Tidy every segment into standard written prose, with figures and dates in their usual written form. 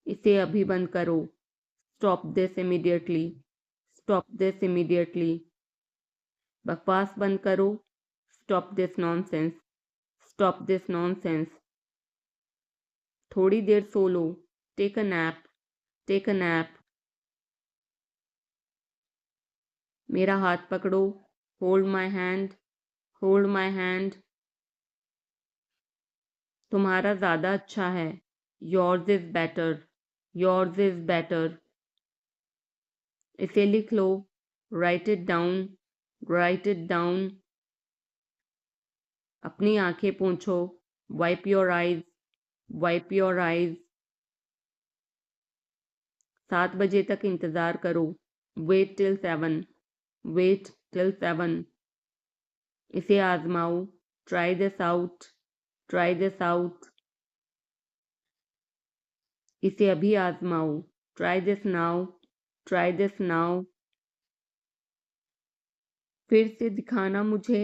इसे अभी बंद करो। Stop this immediately. Stop this immediately. बकवास बंद करो। Stop this nonsense. Stop this nonsense. थोड़ी देर सो लो। Take a nap. Take a nap. मेरा हाथ पकड़ो। Hold my hand. Hold my hand. तुम्हारा ज़्यादा अच्छा है। Yours is better. Yours is better. इसे लिख लो। Write it down. Write it down. अपनी आंखें पोंछो। Wipe your eyes. Wipe your eyes. 7 बजे तक इंतज़ार करो। Wait till 7। Wait till 7। इसे आजमाओ। Try this out. Try this out. इसे अभी आजमाओ। Try this now. Try this now. फिर से दिखाना मुझे।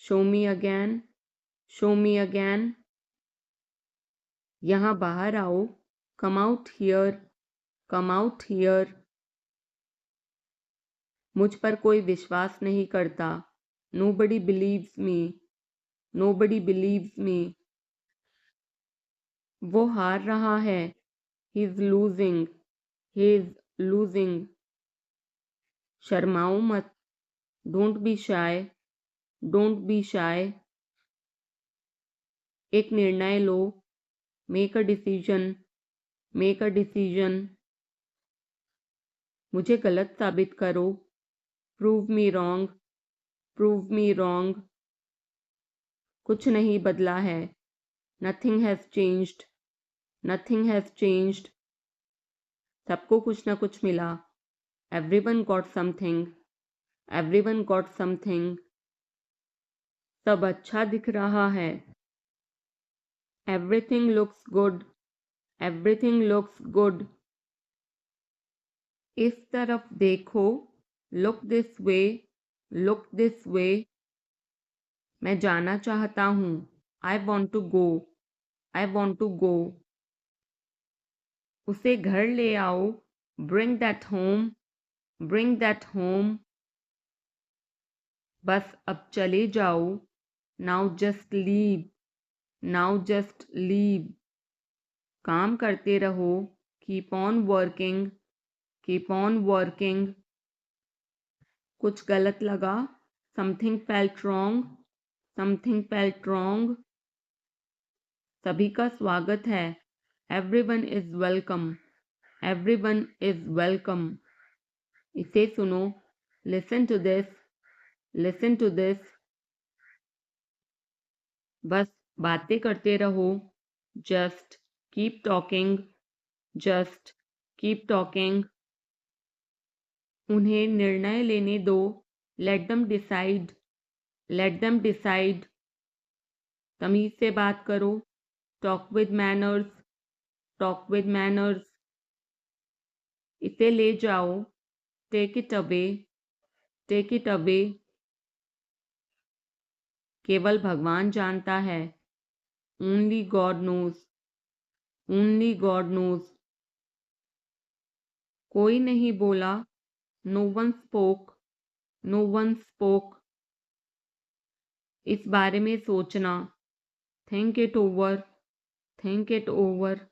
Show me again. Show me again. यहाँ बाहर आओ। Come out here. Come out here. मुझ पर कोई विश्वास नहीं करता। Nobody believes me. Nobody believes me. वो हार रहा है। He is losing. He is losing. शर्माओ मत। Don't be shy. Don't be shy. एक निर्णय लो। Make a decision. Make a decision. मुझे गलत साबित करो। Prove me wrong. Prove me wrong. कुछ नहीं बदला है। Nothing has changed. Nothing has changed. सबको कुछ न कुछ मिला। Everyone got something. Everyone got something. सब अच्छा दिख रहा है। Everything looks good. Everything looks good. इस तरफ देखो। Look this way. Look this way. मैं जाना चाहता हूँ। I want to go. I want to go. उसे घर ले आओ। Bring that home. Bring that home. बस अब चले जाओ। Now just leave. Now just leave. काम करते रहो। Keep on working. Keep on working. कुछ गलत लगा। Something felt wrong. Something felt wrong. सभी का स्वागत है। Everyone is welcome. Everyone is welcome. इसे सुनो। Listen to this. Listen to this. बस बातें करते रहो। Just keep talking. Just keep talking. उन्हें निर्णय लेने दो। Let them decide. Let them decide. तमीज से बात करो। Talk with manners. Talk with manners. इसे ले जाओ। Take it away. Take it away. केवल भगवान जानता है। Only God knows. Only God knows. कोई नहीं बोला। No one spoke. No one spoke. इस बारे में सोचना। Think it over. Think it over.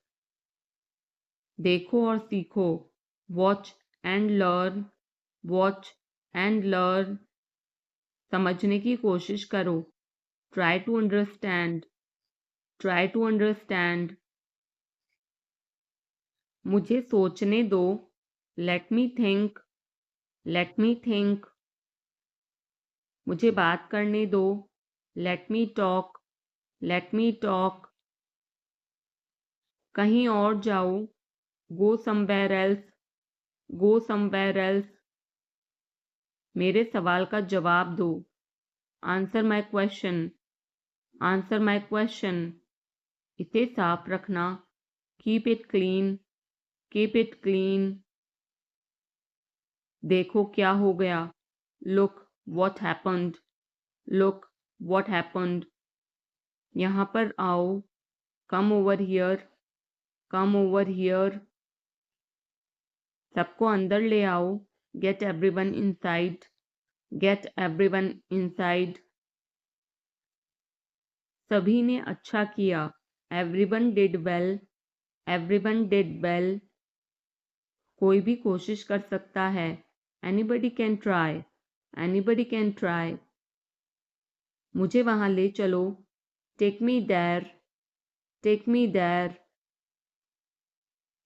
देखो और सीखो। Watch and learn. Watch and learn. समझने की कोशिश करो। Try to understand. Try to understand. मुझे सोचने दो। Let me think. Let me think. मुझे बात करने दो। Let me talk. Let me talk. कहीं और जाओ। Go somewhere else. Go somewhere else. मेरे सवाल का जवाब दो। Answer my question. Answer my question. इसे साफ रखना। Keep it clean. Keep it clean. देखो क्या हो गया। Look what happened. Look what happened. यहाँ पर आओ। कम over here. Come over here. सबको अंदर ले आओ, get everyone inside, get everyone inside. सभी ने अच्छा किया, everyone did well, everyone did well. कोई भी कोशिश कर सकता है, anybody can try, anybody can try. मुझे वहां ले चलो, take me there, take me there.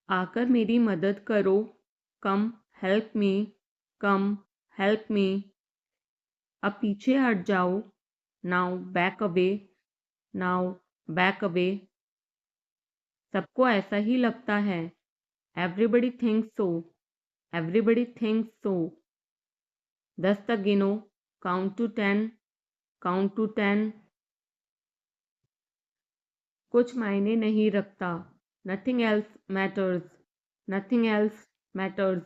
आकर मेरी मदद करो, कम हेल्प मी, कम हेल्प मी। अब पीछे हट जाओ, now back away, now back away. सबको ऐसा ही लगता है, एवरीबडी थिंक्स सो, एवरीबडी थिंक्स सो। 10 तक गिनो, काउंट टू 10, काउंट टू 10। कुछ मायने नहीं रखता, nothing else matters, nothing else matters.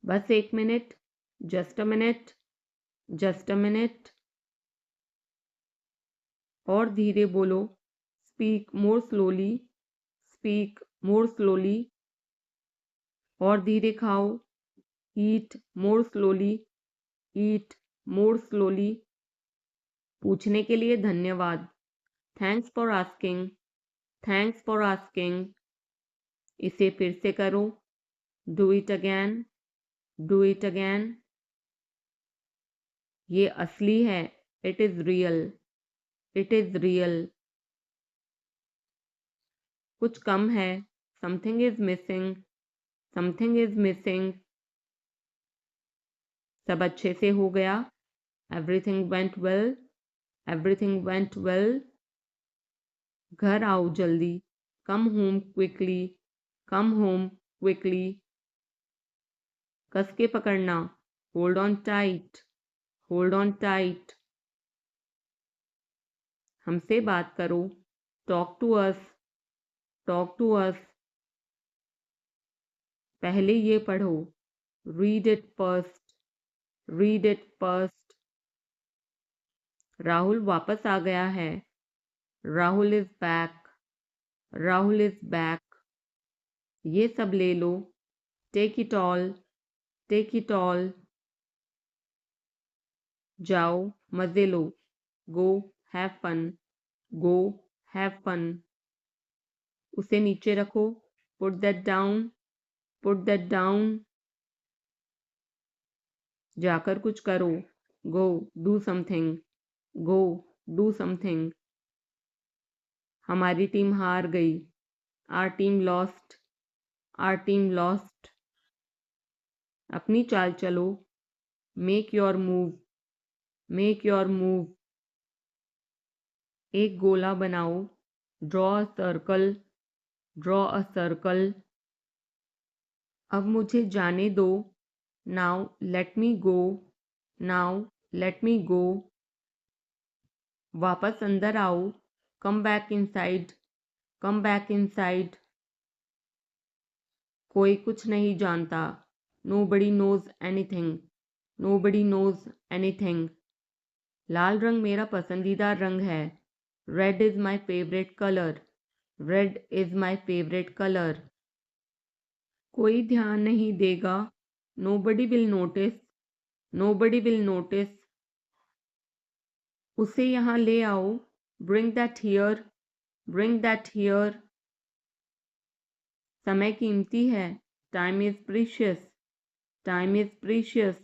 बस 1 minute, just a minute, just a minute. और धीरे बोलो, speak more slowly, speak more slowly. और धीरे खाओ, ईट मोर स्लोली, ईट मोर स्लोली। पूछने के लिए धन्यवाद, thanks for asking, thanks for asking. इसे फिर से करो, do it again, do it again. ये असली है, it is real, it is real. कुछ कम है, something is missing, something is missing. सब अच्छे से हो गया, everything went well, everything went well. घर आओ जल्दी, come home quickly, come home quickly. कस के पकड़ना, hold on tight, hold on tight. हमसे बात करो, talk to us, talk to us. पहले ये पढ़ो, read it first, read it first. Rahul वापस आ गया है, Rahul is back, Rahul is back. ये सब ले लो, take it all, take it all. जाओ मजे लो, go have fun, go have fun. उसे नीचे रखो, put that down, put that down. जाकर कुछ करो, go do something, go do something. हमारी टीम हार गई, our team lost, are team lost. अपनी चाल चलो, make your move, make your move. एक गोला बनाओ, draw a circle, draw a circle. अब मुझे जाने दो, now let me go, now let me go. वापस अंदर आओ, come back inside, come back inside. कोई कुछ नहीं जानता, nobody knows anything, nobody knows anything. लाल रंग मेरा पसंदीदा रंग है, red is my favourite colour, red is my favourite colour. कोई ध्यान नहीं देगा, nobody will notice, nobody will notice. उसे यहाँ ले आओ, bring that here, bring that here. समय कीमती है, time is precious, time is precious.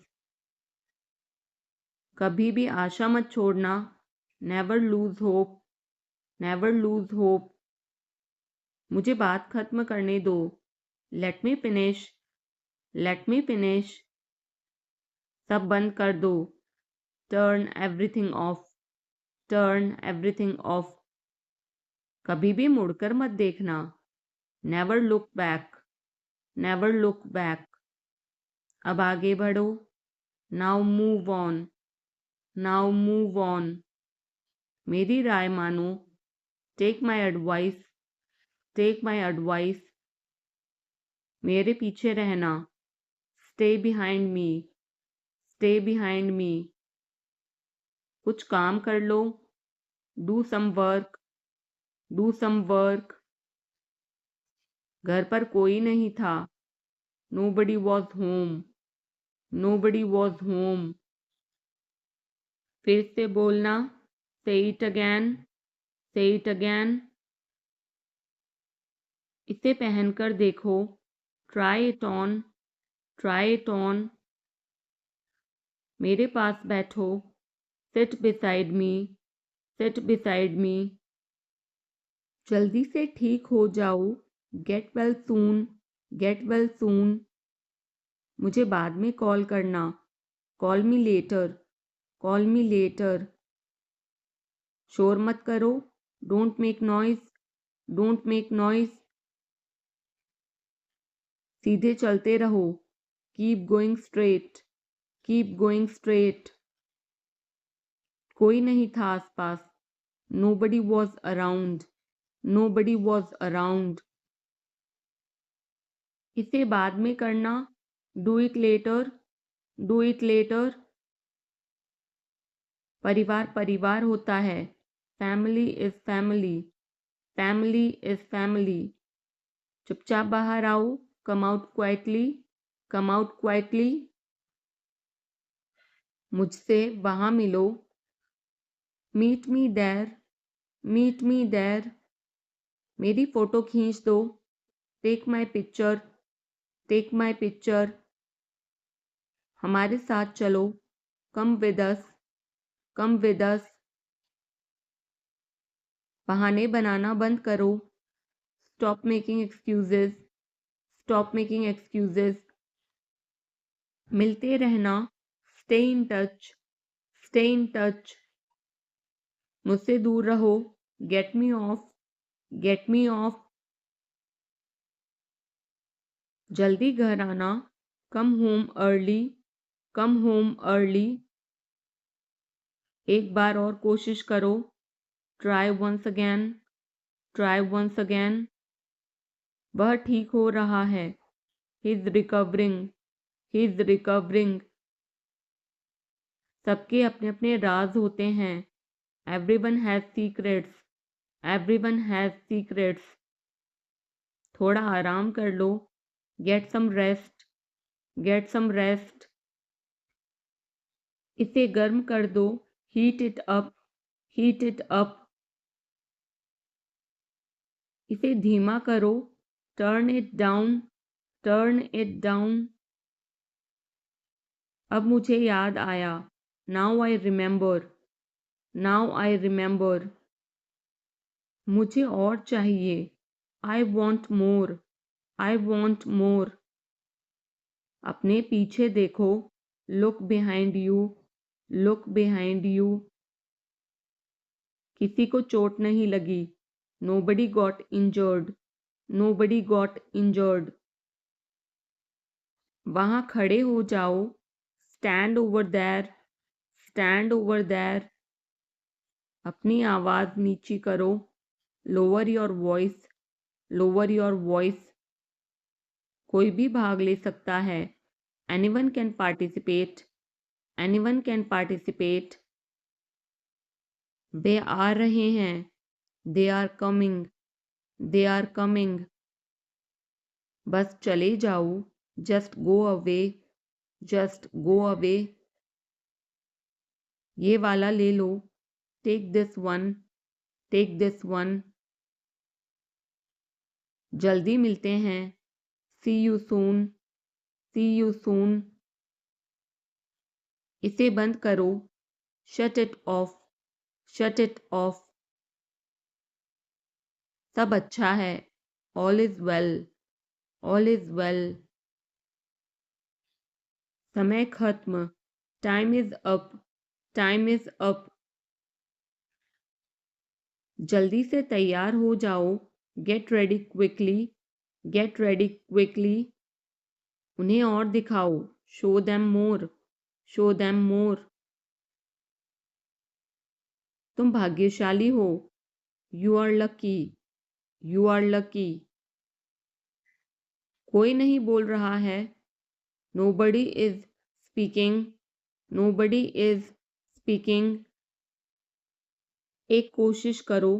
कभी भी आशा मत छोड़ना, never lose hope, never lose hope. मुझे बात खत्म करने दो, let me finish, let me finish. सब बंद कर दो, turn everything of, turn everything of. कभी भी मुड़कर मत देखना, never look back, never look back. अब आगे बढ़ो, now move on, now move on. मेरी राय मानो, take my advice, take my advice. मेरे पीछे रहना, stay behind me, stay behind me. कुछ काम कर लो, do some work, do some work. घर पर कोई नहीं था, Nobody was home. Nobody was home. फिर से बोलना. Say it again. Say it again. इसे पहनकर देखो. Try it on. Try it on. मेरे पास बैठो. Sit beside me. Sit beside me. जल्दी से ठीक हो जाओ. Get well soon. Get well soon. मुझे बाद में कॉल करना. Call me later. Call me later. शोर मत करो. Don't make noise. Don't make noise. सीधे चलते रहो. Keep going straight. Keep going straight. कोई नहीं था आसपास. Nobody was around. Nobody was around. इसे बाद में करना. Do it later. Do it later. परिवार परिवार होता है. Family is family. Family is family. चुपचाप बाहर आओ. Come out quietly. Come out quietly. मुझसे वहाँ मिलो. Meet me there. Meet me there. मेरी फोटो खींच दो. Take my picture. Take my picture. हमारे साथ चलो. Come with us. Come with us. बहाने बनाना बंद करो. Stop making excuses. Stop making excuses. मिलते रहना. Stay in touch. Stay in touch. मुझसे दूर रहो. Get me off. Get me off. जल्दी घर आना. Come home early. Come home early. एक बार और कोशिश करो. Try once again. Try once again. वह ठीक हो रहा है. He's recovering. He's recovering. सबके अपने अपने राज होते हैं. Everyone has secrets. Everyone has secrets. थोड़ा आराम कर लो. Get some rest. Get some rest. इसे गर्म कर दो. Heat it up. Heat it up. इसे धीमा करो. Turn it down. Turn it down. अब मुझे याद आया. Now I remember. Now I remember. मुझे और चाहिए. I want more. I want more. अपने पीछे देखो. Look behind you. Look behind you. किसी को चोट नहीं लगी. Nobody got injured. Nobody got injured. वहाँ खड़े हो जाओ. Stand over there. Stand over there. अपनी आवाज़ नीची करो. Lower your voice. Lower your voice. कोई भी भाग ले सकता है. Anyone can participate. Anyone can participate. वे आ रहे हैं. They are coming. They are coming. बस चले जाओ. Just go away. Just go away. ये वाला ले लो. Take this one. Take this one. जल्दी मिलते हैं. See you soon. See you soon. इसे बंद करो. Shut it off. Shut it off. सब अच्छा है. All is well. All is well. समय खत्म. Time is up. Time is up. जल्दी से तैयार हो जाओ. Get ready quickly. Get ready quickly. उन्हें और दिखाओ. Show them more. Show them more. तुम भाग्यशाली हो. You are lucky. You are lucky. कोई नहीं बोल रहा है. Nobody is speaking. Nobody is speaking. एक कोशिश करो.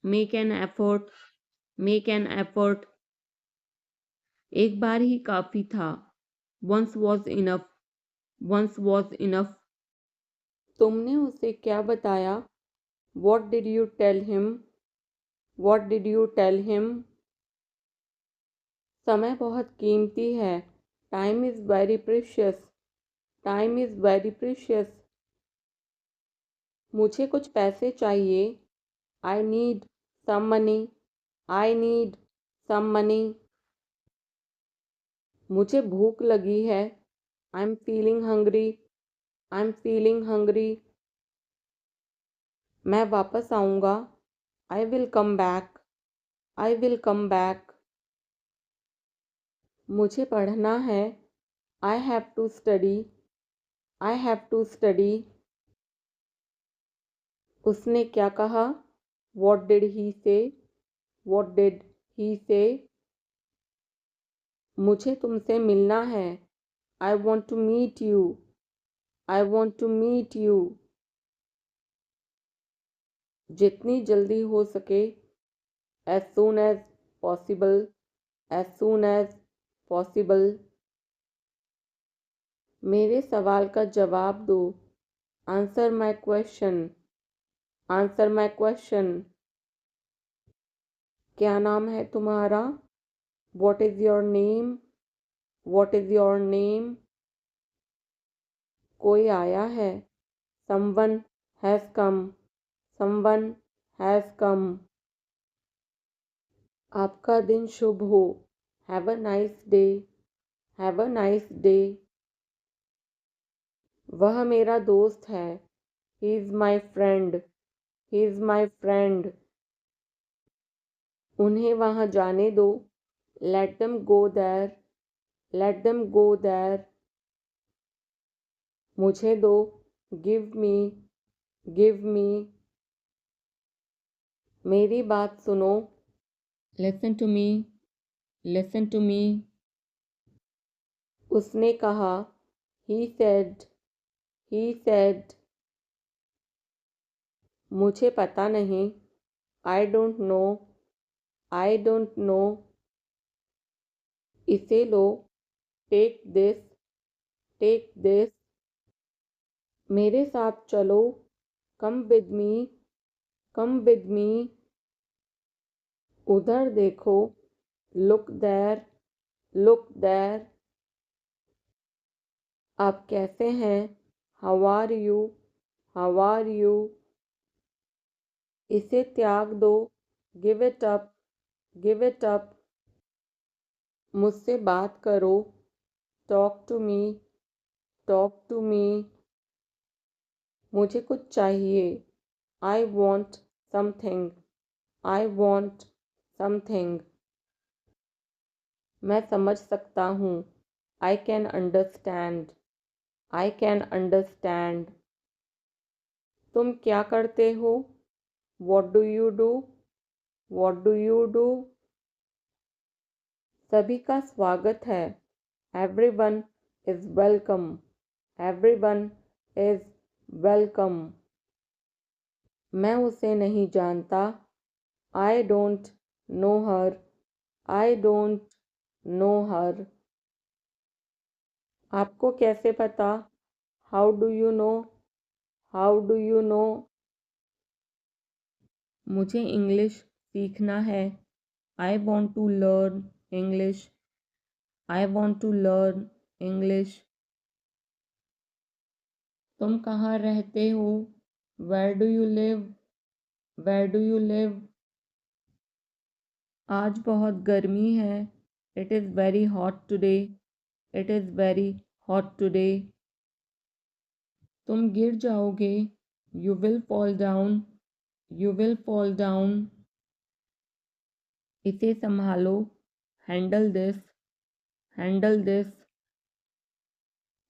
Make an effort. Make an effort. एक बार ही काफ़ी था। Once was enough, once was enough. तुमने उसे क्या बताया? What did you tell him? What did you tell him? समय बहुत कीमती है। Time is very precious. Time is very precious. मुझे कुछ पैसे चाहिए। I need some money. I need some money. मुझे भूख लगी है। I am feeling hungry. I am feeling hungry. मैं वापस आऊँगा। I will come back. I will come back. मुझे पढ़ना है। I have to study. I have to study. उसने क्या कहा? वॉट डिड ही से? वॉट डिड ही से? मुझे तुमसे मिलना है। I want to meet you. I want to meet you. जितनी जल्दी हो सके। As soon as possible. As soon as possible. मेरे सवाल का जवाब दो। Answer my question. Answer my question. क्या नाम है तुम्हारा? What is your name? What is your name? कोई आया है। Someone has come. Someone has come. आपका दिन शुभ हो। Have a nice day. Have a nice day. वह मेरा दोस्त है। He is my friend. He is my friend. उन्हें वहाँ जाने दो। Let them go there. Let them go there. मुझे दो। Give me. Give me. मेरी बात सुनो। Listen to me. Listen to me. उसने कहा। He said. He said. मुझे पता नहीं। I don't know. I don't know. इसे लो। Take this. Take this. मेरे साथ चलो। Come with me. Come with me. उधर देखो। Look there. Look there. आप कैसे हैं? How are you? How are you? इसे त्याग दो। Give it up. Give it up. मुझसे बात करो। Talk to me. Talk to me. मुझे कुछ चाहिए। I want something. I want something. मैं समझ सकता हूँ। I can understand. I can understand. तुम क्या करते हो? What do you do? What do you do? सभी का स्वागत है। Everyone is welcome. Everyone is welcome. मैं उसे नहीं जानता। I don't know her. I don't know her. आपको कैसे पता? How do you know? How do you know? मुझे इंग्लिश सीखना है। I want to learn English. I want to learn English. तुम कहाँ रहते हो? Where do you live? Where do you live? आज बहुत गर्मी है। It is very hot today. It is very hot today. तुम गिर जाओगे। You will fall down. You will fall down. इसे संभालो। Handle this. Handle this.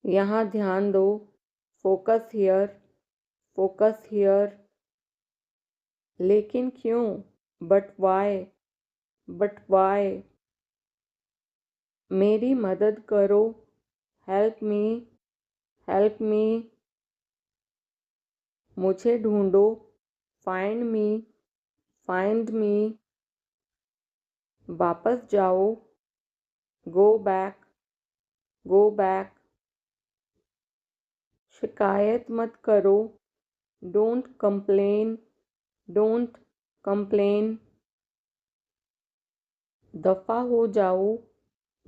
यहाँ ध्यान दो। Focus here. Focus here. लेकिन क्यों? But why? But why? मेरी मदद करो। Help me. Help me. मुझे ढूंढो। Find me. Find me. वापस जाओ। Go back, go back. शिकायत मत करो, डोंट कंप्लेन, डोंट कंप्लेन। दफ़ा हो जाओ,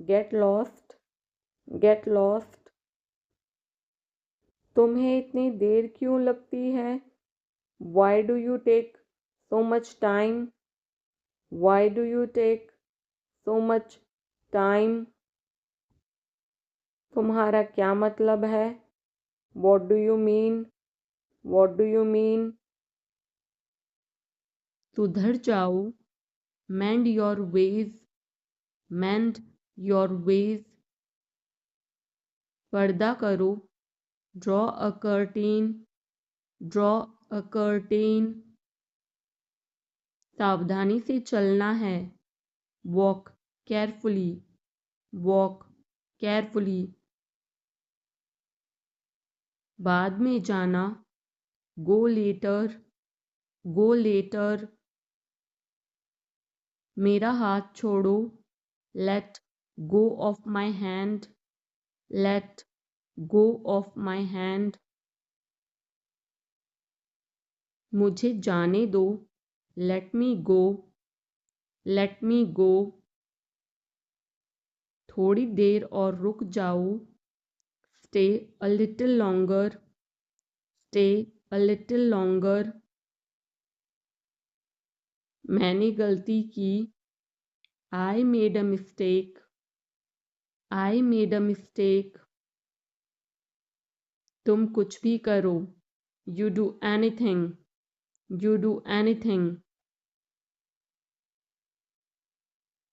गेट लॉस्ट, गेट लॉस्ट। तुम्हें इतनी देर क्यों लगती है? Why do you take so much time? Why do you take so much time? तुम्हारा क्या मतलब है? What do you mean? What do you mean? सुधर जाओ, mend your ways, mend your ways. पर्दा करो, draw a curtain, draw a curtain. सावधानी से चलना है, वॉक केयरफुली, वॉक केयरफुली। बाद में जाना, गो लेटर, गो लेटर। मेरा हाथ छोड़ो, let go of my hand, let go of my hand. मुझे जाने दो, लेट मी गो, लेट मी गो। थोड़ी देर और रुक जाओ, stay a little longer, stay a little longer. मैंने गलती की, I made a mistake, I made a mistake. तुम कुछ भी करो, you do anything, you do anything.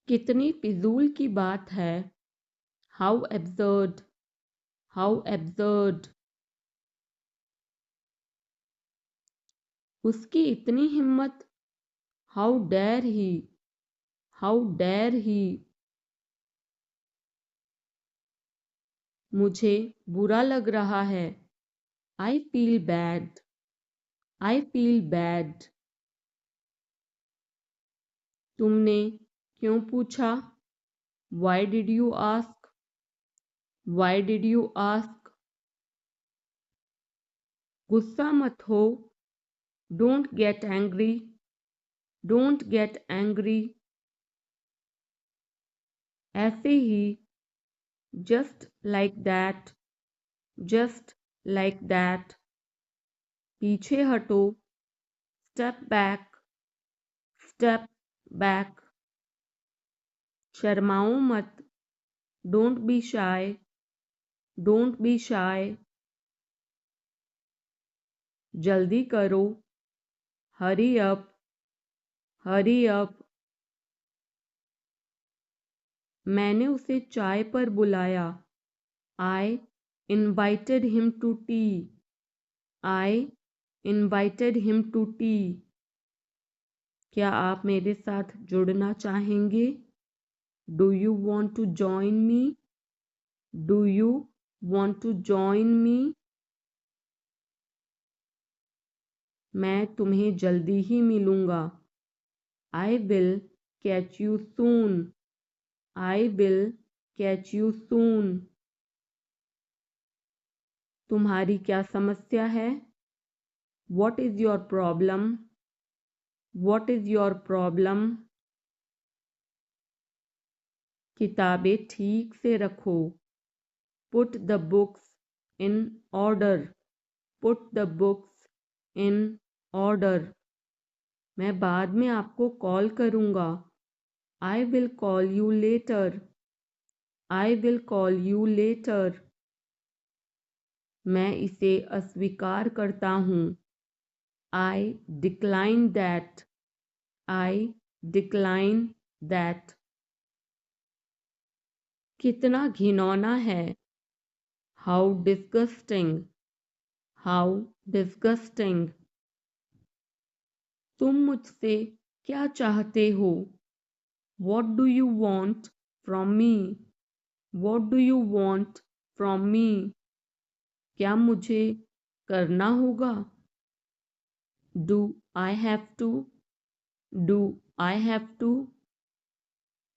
कितनी फिजूल की बात है, हाउ एब्सर्ड, हाउ एब्सर्ड। उसकी इतनी हिम्मत, how dare he, how dare he. मुझे बुरा लग रहा है, I feel bad, I feel bad. तुमने क्यों पूछा? Why did you ask, why did you ask. गुस्सा मत हो, don't get angry, don't get angry. ऐसे ही, just like that, just like that. पीछे हटो, स्टेप बैक, स्टेप बैक। शर्माओ मत, don't be shy, don't be shy. जल्दी करो, हरी अप, हरी अप। मैंने उसे चाय पर बुलाया, I invited him to tea, I invited him to tea. क्या आप मेरे साथ जुड़ना चाहेंगे? Do you want to join me, do you want to join me. मैं तुम्हें जल्दी ही मिलूँगा, I will catch you soon, I will catch you soon. तुम्हारी क्या समस्या है? What is your problem, what is your problem. किताबें ठीक से रखो, put the books in order, put the books in order. मैं बाद में आपको कॉल करूँगा, I will call you later, I will call you later. मैं इसे अस्वीकार करता हूँ, आई decline that, I decline that. कितना घिनौना है, हाउ डिस्गस्टिंग, हाउ डिस्गस्टिंग। तुम मुझसे क्या चाहते हो? What do you want from me, what do you want from me. क्या मुझे करना होगा? Do I have to, do I have to.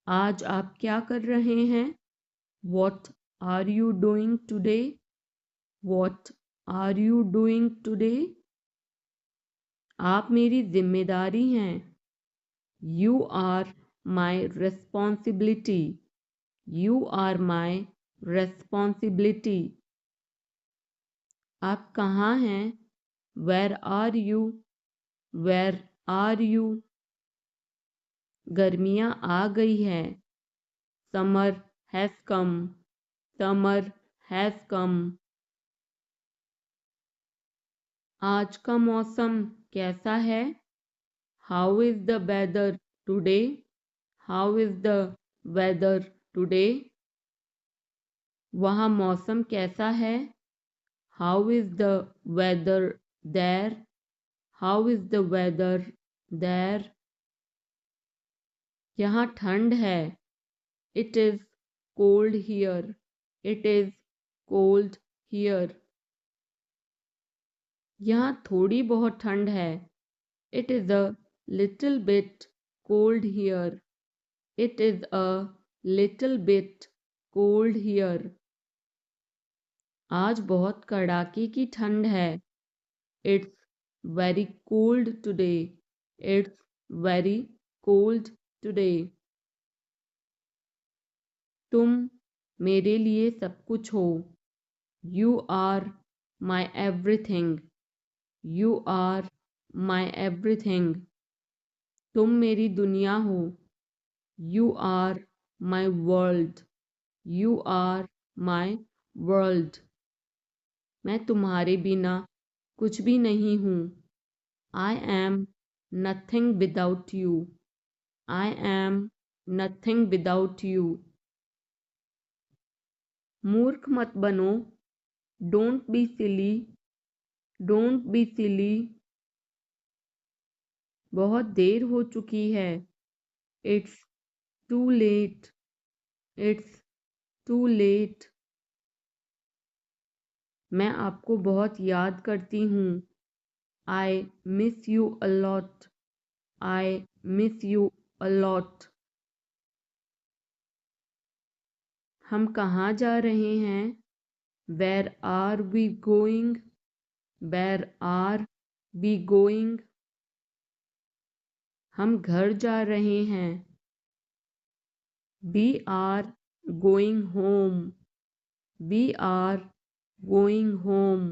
आज आप क्या कर रहे हैं? What are you doing today? What are you doing today? आप मेरी जिम्मेदारी हैं. You are my responsibility. You are my responsibility. आप कहाँ हैं? Where are you? Where are you? गर्मियाँ आ गई हैं. Summer has come. Summer has come. आज का मौसम कैसा है? How is the weather today? How is the weather today? वहाँ मौसम कैसा है? How is the weather there? How is the weather there? यहाँ ठंड है. It is cold here. It is cold here. यहाँ थोड़ी बहुत ठंड है. It is a little bit cold here. It is a little bit cold here. आज बहुत कड़ाके की ठंड है. It's very cold today. It's very cold today. तुम मेरे लिए सब कुछ हो. You are my everything. You are my everything. तुम मेरी दुनिया हो. You are my world. You are my world. मैं तुम्हारे बिना कुछ भी नहीं हूँ. I am nothing without you. I am nothing without you. मूर्ख मत बनो. Don't be silly. Don't be silly. बहुत देर हो चुकी है. It's too late. It's too late. मैं आपको बहुत याद करती हूँ. I miss you a lot. I miss you a lot. हम कहाँ जा रहे हैं? Where are we going? Where are we going? हम घर जा रहे हैं. We are going home. We are going home.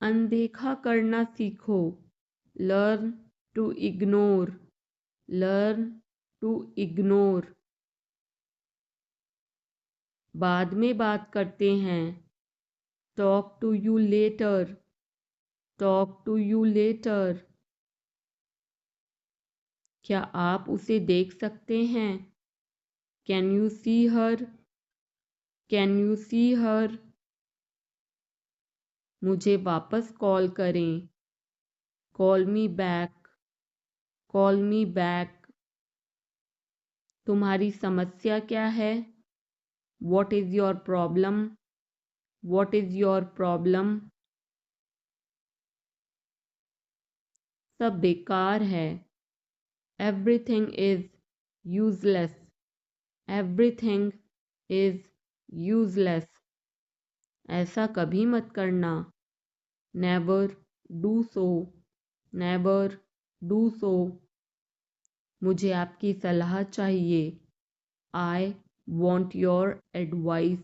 अनदेखा करना सीखो. Learn to ignore. Learn to ignore. बाद में बात करते हैं. Talk to you later. Talk to you later. क्या आप उसे देख सकते हैं? Can you see her? Can you see her? मुझे वापस कॉल करें. Call me back. Call me back. तुम्हारी समस्या क्या है? What is your problem? What is your problem? सब बेकार है. Everything is useless. Everything is useless. ऐसा कभी मत करना. Never do so. Never do so. मुझे आपकी सलाह चाहिए. I want your advice.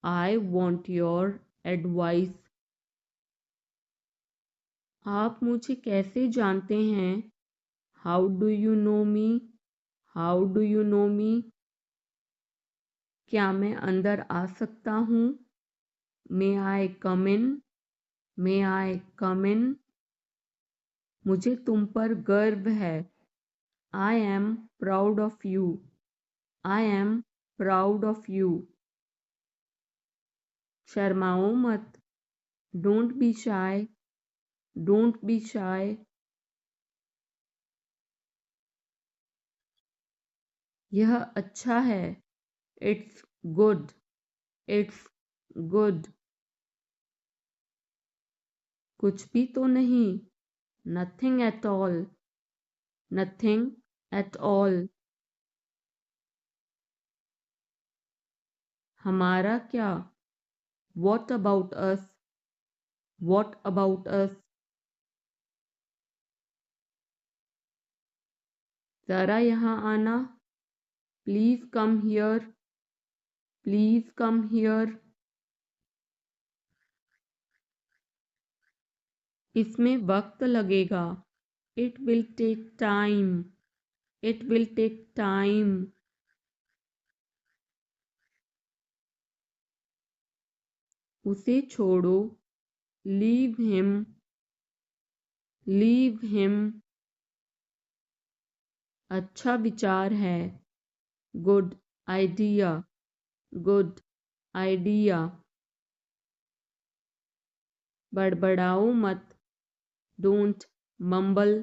I want your advice. आप मुझे कैसे जानते हैं? How do you know me? How do you know me? क्या मैं अंदर आ सकता हूँ? May I come in? May I come in? मुझे तुम पर गर्व है. I am proud of you. I am proud of you. शर्माओ मत. Don't be shy. Don't be shy. यह अच्छा है. It's good. It's good. कुछ भी तो नहीं. Nothing at all. Nothing at all. हमारा क्या? What about us? What about us? ज़रा यहाँ आना। Please come here. Please come here. इसमें वक्त लगेगा। It will take time. It will take time. उसे छोड़ो। Leave him. Leave him. अच्छा विचार है। Good idea. Good idea. बड़बड़ाओ मत। Don't mumble.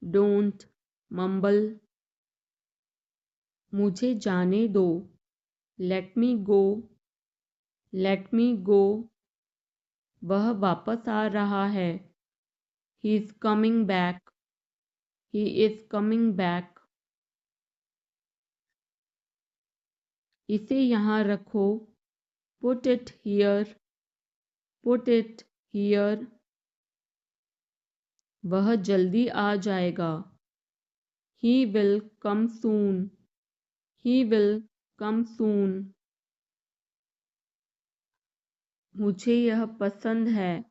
Don't mumble. मुझे जाने दो। Let me go. Let me go. वह वापस आ रहा है। He is coming back. He is coming back. इसे यहाँ रखो। Put it here. Put it here. वह जल्दी आ जाएगा। He will come soon. He will come soon. मुझे यह पसंद है।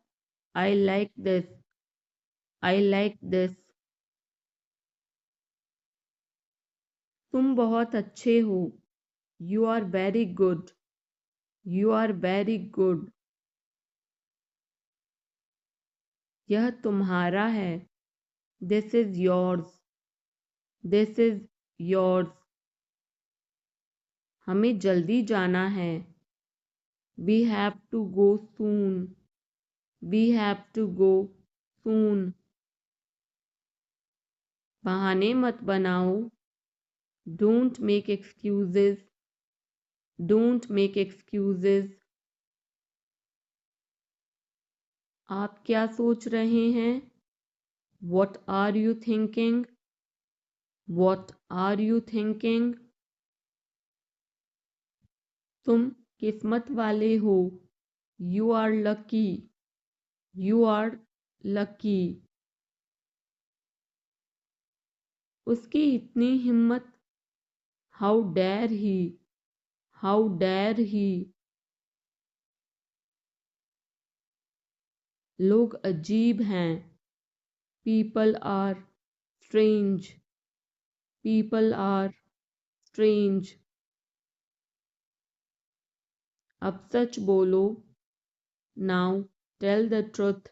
I like this. I like this. तुम बहुत अच्छे हो। You are very good. You are very good. यह तुम्हारा है। This is yours. This is yours. हमें जल्दी जाना है। We have to go soon. We have to go soon. बहाने मत बनाओ। Don't make excuses. Don't make excuses. आप क्या सोच रहे हैं? What are you thinking? What are you thinking? तुम किस्मत वाले हो। You are lucky. You are lucky. उसकी इतनी हिम्मत। How dare he? How dare he? लोग अजीब हैं। People are strange. People are strange. अब सच बोलो। Now tell the truth.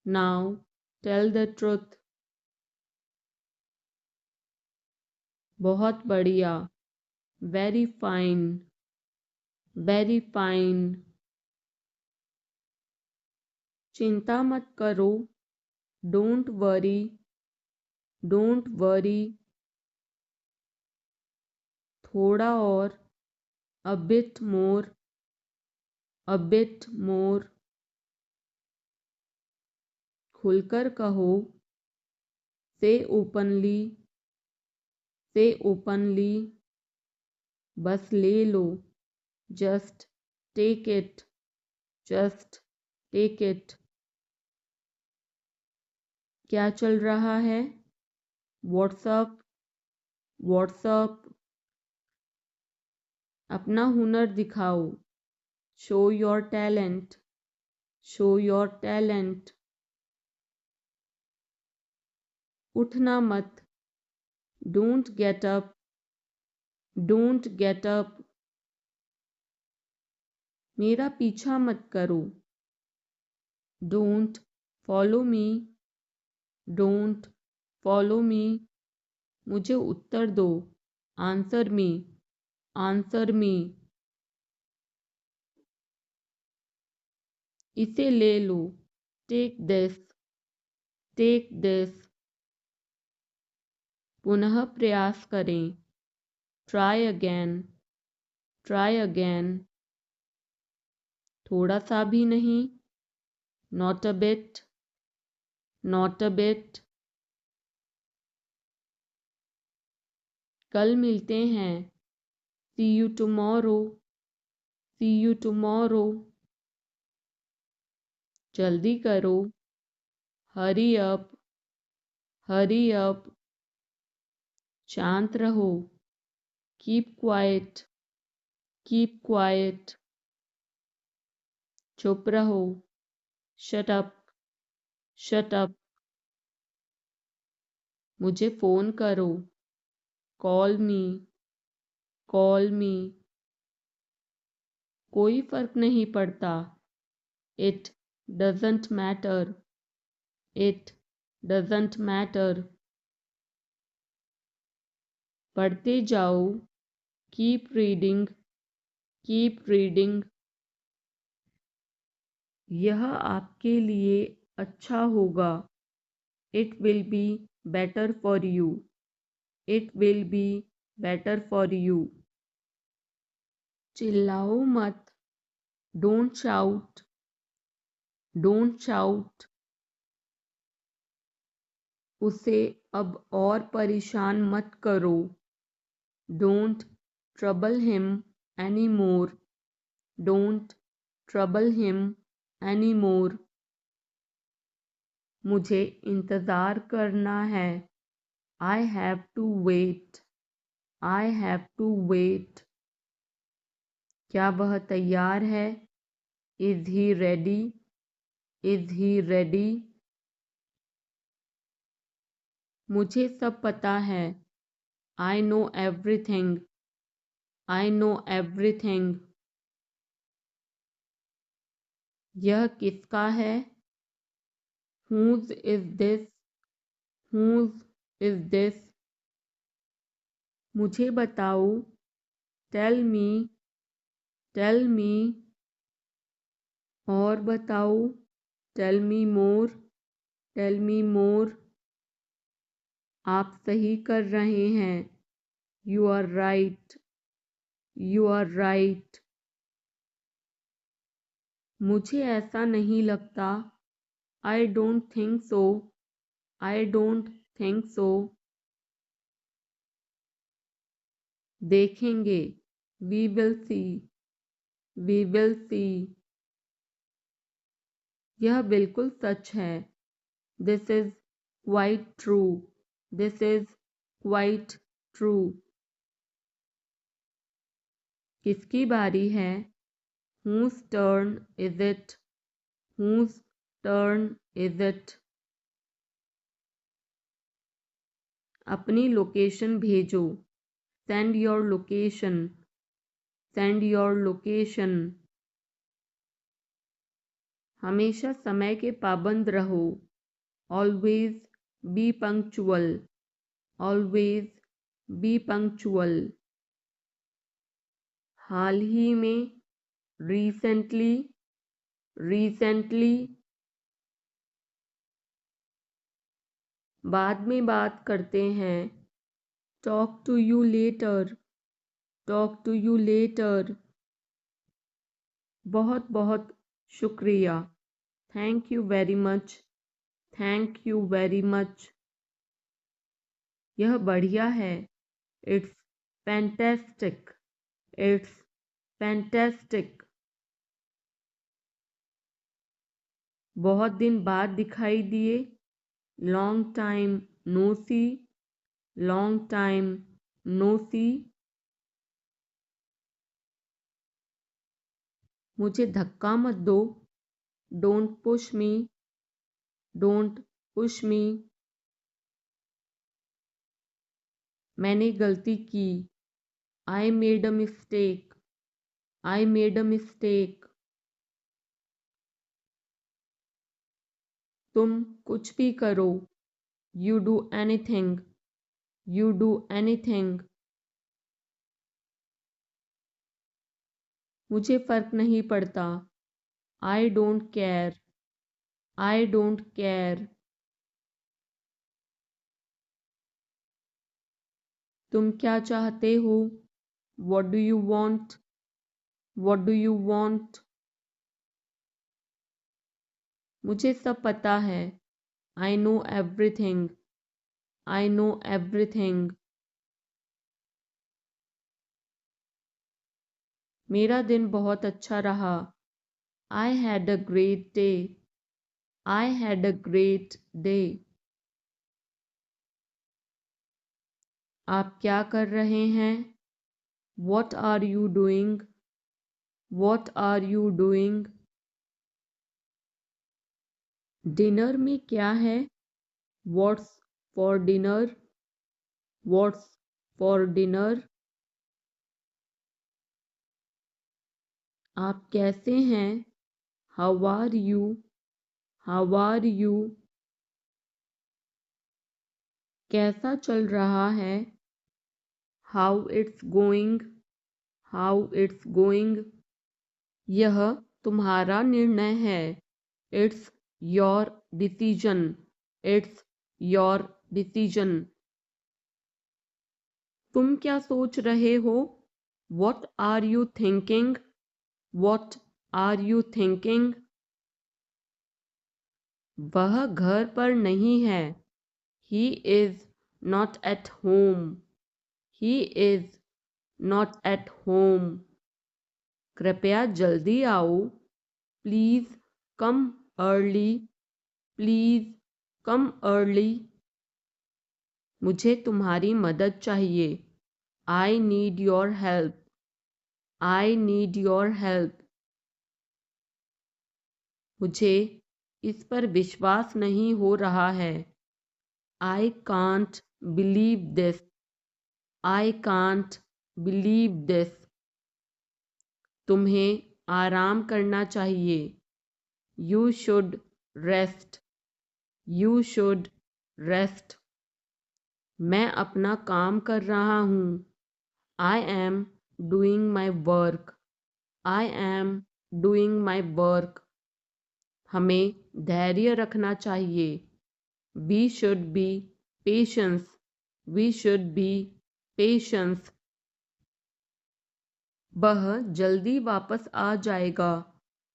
Now tell the truth. बहुत बढ़िया। Very fine. Very fine. चिंता मत करो। Don't worry. Don't worry. थोड़ा और। A bit more. A bit more. खुलकर कहो। Say openly. Say openly. बस ले लो। Just take it. Just take it. क्या चल रहा है? What's up? What's up? अपना हुनर दिखाओ। Show your talent. Show your talent. उठना मत। Don't get up. Don't get up. मेरा पीछा मत करो। Don't follow me. Don't follow me. मुझे उत्तर दो। Answer me. Answer me. इसे ले लो। Take this. Take this. पुनः प्रयास करें। Try again. Try again. थोड़ा सा भी नहीं। Not a bit. Not a bit. कल मिलते हैं। See you tomorrow. See you tomorrow. जल्दी करो. Hurry up. Hurry up. शांत रहो. Keep quiet. Keep quiet. चुप रहो. Shut up. Shut up. मुझे फ़ोन करो. Call me. Call me. कोई फ़र्क नहीं पड़ता. It doesn't matter. It doesn't matter. पढ़ते जाओ. Keep reading. Keep reading. यह आपके लिए अच्छा होगा. It will be better for you. It will be better for you. चिल्लाओ मत. Don't shout. Don't shout. उसे अब और परेशान मत करो. Don't trouble him anymore. Don't trouble him anymore. मुझे इंतज़ार करना है. I have to wait. I have to wait. क्या वह तैयार है? Is he ready? Is he ready? मुझे सब पता है. I know everything. I know everything. यह किसका है? Whose is this? Whose is this? मुझे बताओ. Tell me. Tell me. और बताओ. Tell me more. Tell me more. आप सही कर रहे हैं. You are right. You are right. मुझे ऐसा नहीं लगता. I don't think so. I don't think so. देखेंगे. We will see. We will see. यह बिल्कुल सच है. This is quite true. This is quite true. किसकी बारी है? Whose turn is it? Whose turn is it? अपनी लोकेशन भेजो. Send your location. Send your location. हमेशा समय के पाबंद रहो. Always be punctual. Always be punctual. हाल ही में. Recently. Recently. बाद में बात करते हैं. Talk to you later. Talk to you later. बहुत बहुत शुक्रिया. Thank you very much. Thank you very much. यह बढ़िया है. It's fantastic. It's fantastic. बहुत दिन बाद दिखाई दिए. Long time no see. Long time no see. मुझे धक्का मत दो. Don't push me. Don't push me. मैंने गलती की. I made a mistake. I made a mistake. तुम कुछ भी करो. You do anything. You do anything. मुझे फ़र्क नहीं पड़ता. I don't care. I don't care. तुम क्या चाहते हो? What do you want? What do you want? मुझे सब पता है. I know everything. I know everything. मेरा दिन बहुत अच्छा रहा। I had a great day. I had a great day. आप क्या कर रहे हैं? What are you doing? What are you doing? Dinner में क्या है? What's for dinner? What's for dinner? आप कैसे हैं? How are you? How are you? कैसा चल रहा है? How it's going? How it's going? यह तुम्हारा निर्णय है। It's your decision. It's your decision. तुम क्या सोच रहे हो? What are you thinking? What are you thinking? वह घर पर नहीं है। He is not at home. He is not at home. कृपया जल्दी आओ। Please come early. Please come early. मुझे तुम्हारी मदद चाहिए। I need your help. I need your help. मुझे इस पर विश्वास नहीं हो रहा है। I can't believe this. I can't believe this. तुम्हें आराम करना चाहिए। You should rest. You should rest. मैं अपना काम कर रहा हूँ। I am doing my work. I am doing my work. हमें धैर्य रखना चाहिए। We should be patient. We should be patient. वह जल्दी वापस आ जाएगा।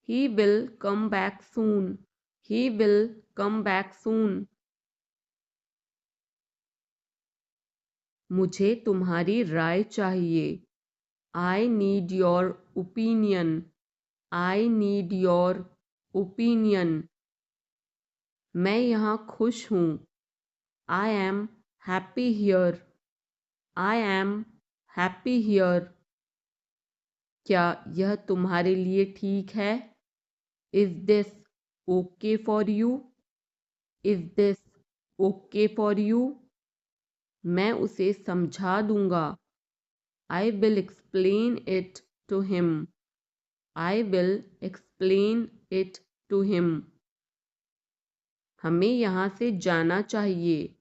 He will come back soon. He will come back soon. मुझे तुम्हारी राय चाहिए। I need your opinion. I need your opinion. मैं यहाँ खुश हूँ। I am happy here. I am happy here. क्या यह तुम्हारे लिए ठीक है? Is this okay for you? Is this okay for you? मैं उसे समझा दूंगा। I will explain it to him. I will explain it to him. हमें यहाँ से जाना चाहिए।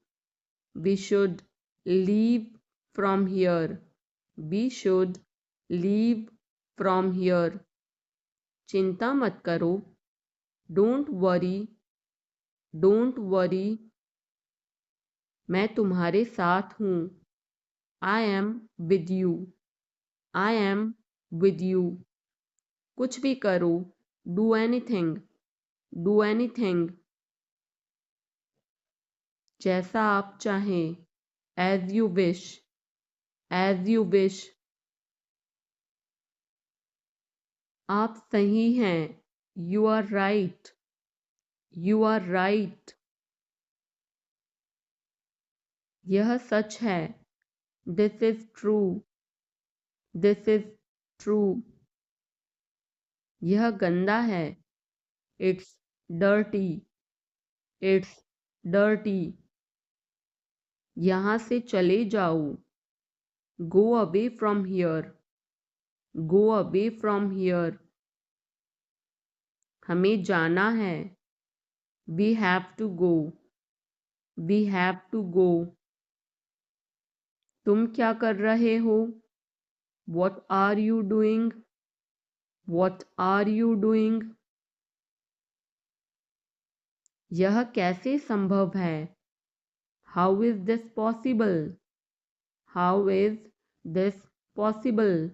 We should leave from here. We should leave from here. चिंता मत करो। Don't worry. Don't worry. मैं तुम्हारे साथ हूँ। I am with you. I am with you. कुछ भी करो। Do anything. Do anything. जैसा आप चाहें। As you wish. As you wish. आप सही हैं। You are right. You are right. यह सच है। This is true. This is true. यह गंदा है। It's dirty. It's dirty. यहाँ से चले जाओ। Go away from here. Go away from here. हमें जाना है। We have to go. We have to go. तुम क्या कर रहे हो? What are you doing? What are you doing? यह कैसे संभव है? How is this possible? How is this possible?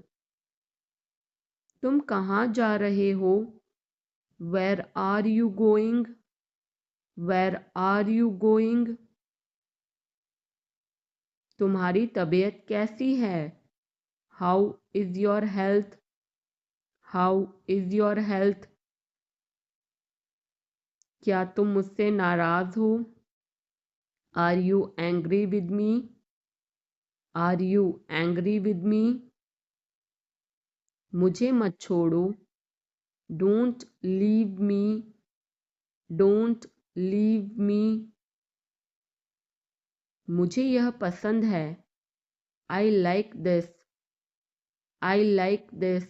तुम कहाँ जा रहे हो? Where are you going? Where are you going? तुम्हारी तबीयत कैसी है? How is your health? How is your health? क्या तुम मुझसे नाराज़ हो? Are you angry with me? Are you angry with me? मुझे मत छोड़ो। Don't leave me. Don't leave me. मुझे यह पसंद है। I like this. I like this.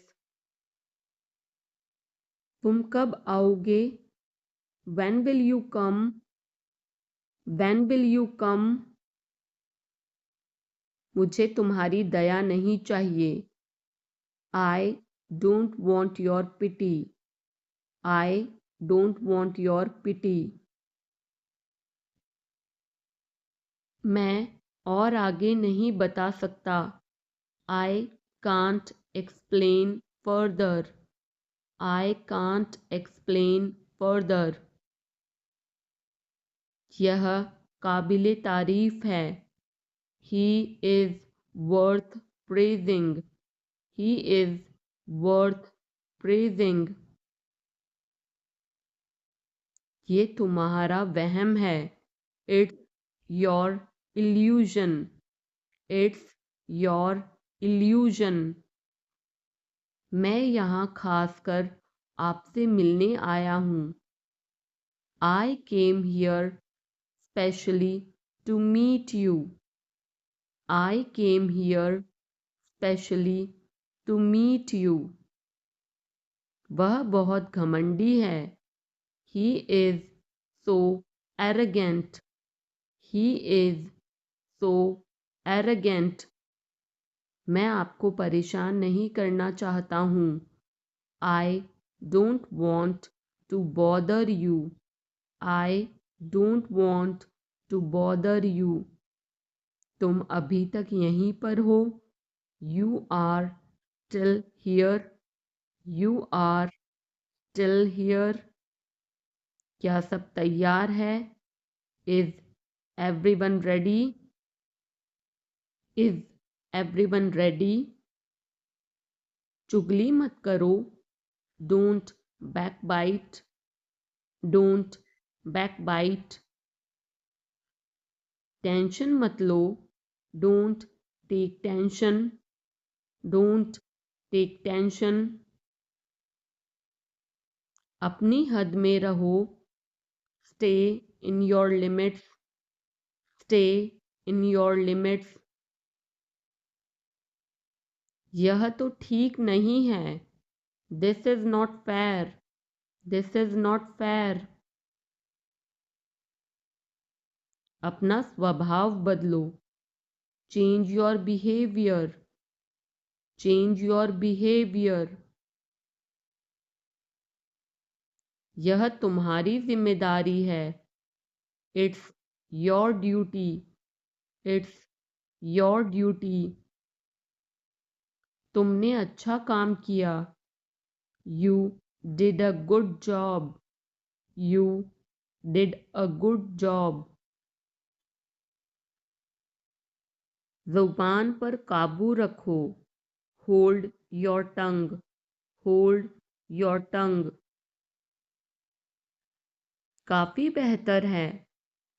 तुम कब आओगे? When will you come? When will you come? मुझे तुम्हारी दया नहीं चाहिए। I don't want your pity. I don't want your pity. मैं और आगे नहीं बता सकता। I can't explain further. I can't explain further. यह काबिले तारीफ है। He is worth praising. He is worth praising. ये तुम्हारा वहम है। It's your illusion. It's your illusion. मैं यहाँ खासकर आपसे मिलने आया हूँ। I came here specially to meet you. I came here specially to meet you. वह बहुत घमंडी है। He is so arrogant. He is so arrogant. मैं आपको परेशान नहीं करना चाहता हूँ। I don't want to bother you. I don't want to bother you. तुम अभी तक यहीं पर हो? You are still here. You are still here. क्या सब तैयार है? Is everyone ready? Is everyone ready? चुगली मत करो। Don't backbite. Don't backbite. Tension मत लो। Don't take tension. Don't take tension. अपनी हद में रहो। Stay in your limits. Stay in your limits. यह तो ठीक नहीं है। This is not fair. This is not fair. अपना स्वभाव बदलो। Change your behaviour. Change your behaviour. यह तुम्हारी जिम्मेदारी है। It's your duty. It's your duty. तुमने अच्छा काम किया। You did a good job. You did a good job. ज़ुबान पर काबू रखो। Hold your tongue. Hold your tongue. काफ़ी बेहतर है।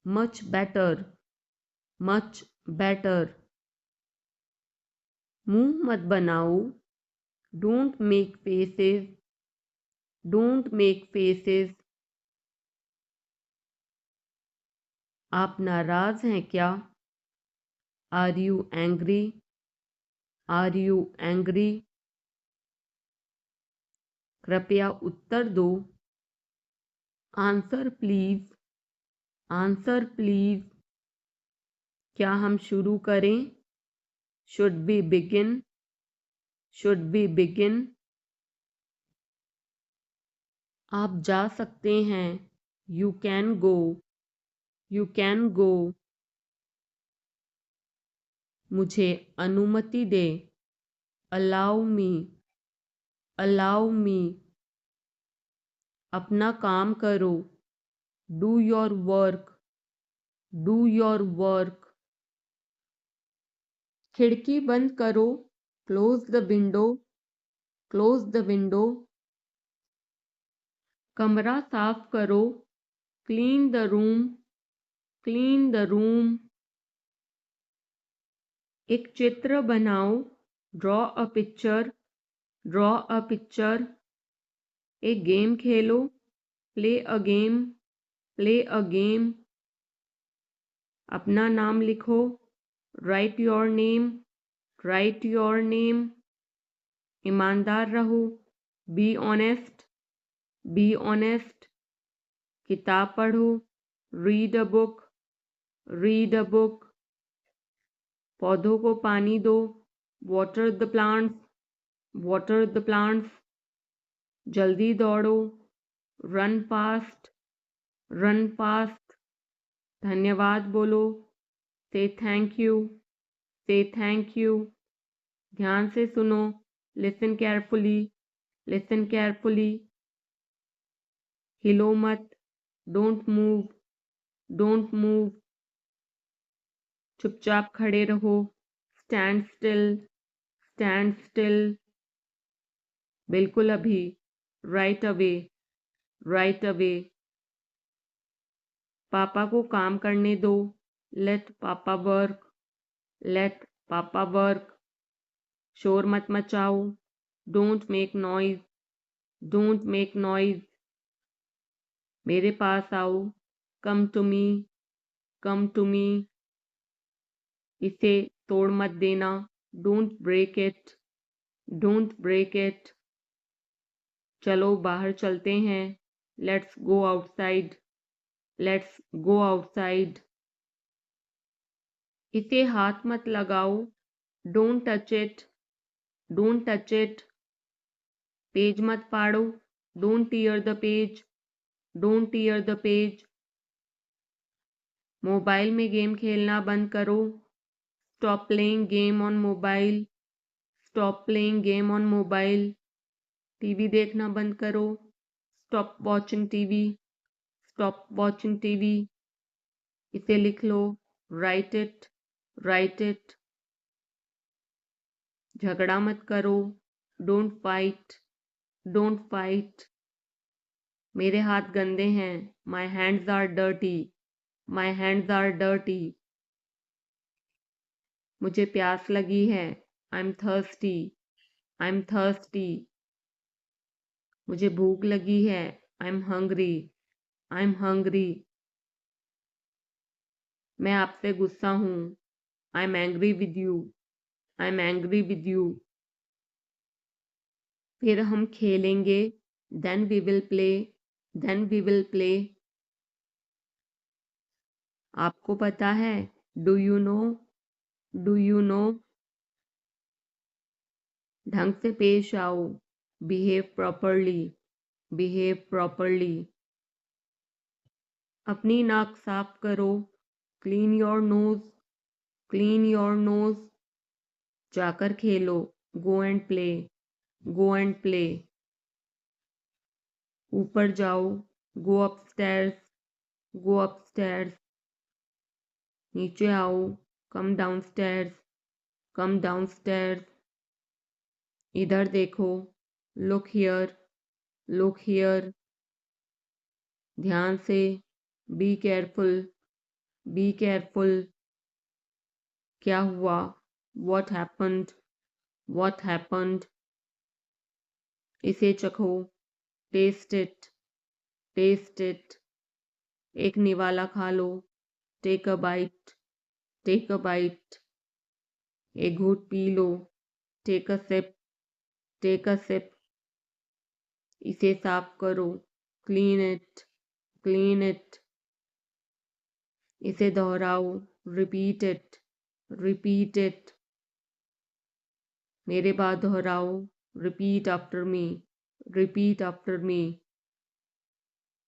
Much better. Much better. मुंह मत बनाओ। Don't make faces. Don't make faces. आप नाराज़ हैं क्या? Are you angry? Are you angry? कृपया उत्तर दो। Answer please. Answer please. क्या हम शुरू करें? Should we begin? Should we begin? आप जा सकते हैं। You can go. You can go. मुझे अनुमति दे। Allow me. Allow me. अपना काम करो। Do your work. Do your work. खिड़की बंद करो। Close the window. Close the window. कमरा साफ करो, clean the room, clean the room. एक चित्र बनाओ, draw a picture, draw a picture. एक game Khelo, play a game, play a game. अपना नाम लिखो, right your name, right your name. ईमानदार रहो, बी ऑनेस्ट, बी ऑनेस्ट। किताब पढ़ो, read a book, read a book. पौधों को पानी दो, water the plants, water the plants. जल्दी दौड़ो, रन फास्ट, रन फास्ट। धन्यवाद बोलो, से थैंक यू, से थैंक यू। ध्यान से सुनो, लिसन केयरफुली, लिसन केयरफुली। हिलो मत, डोंट मूव, डोंट मूव। चुपचाप खड़े रहो, स्टैंड स्टिल, स्टैंड स्टिल। बिल्कुल अभी, राइट अवे, राइट अवे। पापा को काम करने दो, लेट पापा वर्क, लेट पापा वर्क। शोर मत मचाओ, don't make noise, don't make noise. मेरे पास आओ, come to me, come to me. इसे तोड़ मत देना, don't break it, don't break it. चलो बाहर चलते हैं, let's go outside, let's go outside. इसे हाथ मत लगाओ, don't touch it, don't touch it. Page मत फाड़ो, don't tear the page, don't tear the page. Mobile में गेम खेलना बंद करो, stop playing game on mobile, stop playing game on mobile. TV देखना बंद करो, stop watching TV, stop watching TV. इसे लिख लो, राइट इट, राइट इट। झगड़ा मत करो, डोंट फाइट, डोंट फाइट। मेरे हाथ गंदे हैं, my hands are dirty, my hands are dirty. मुझे प्यास लगी है, I am thirsty, I am thirsty. मुझे भूख लगी है, I am hungry, I am hungry. मैं आपसे गुस्सा हूँ, I am angry with you, I am angry with you. फिर हम खेलेंगे, then we will play, then we will play. आपको पता है, do you know, do you know. ढंग से पेश आओ, बिहेव प्रॉपरली, बिहेव प्रॉपरली। अपनी नाक साफ करो, clean your nose, clean your nose. जाकर खेलो, go and play, go and play. ऊपर जाओ, गो अपस्टैर्स, गो अपस्टैर्स। नीचे आओ, कम डाउनस्टैर्स, कम डाउनस्टैर्स। इधर देखो, लुक हियर, लुक हियर। ध्यान से, बी केयरफुल, बी केयरफुल। क्या हुआ, व्हाट हैपेंड, व्हाट हैपेंड। इसे चखो, टेस्ट इट, टेस्ट इट। एक निवाला खा लो, take a bite, take a bite. एक घूंट पी लो, take a sip, take a sip. इसे साफ करो, क्लीन इट, क्लीन इट। इसे दोहराओ, रिपीट इट, रिपीट इट। मेरे बाद दोहराओ, repeat after me, repeat after me.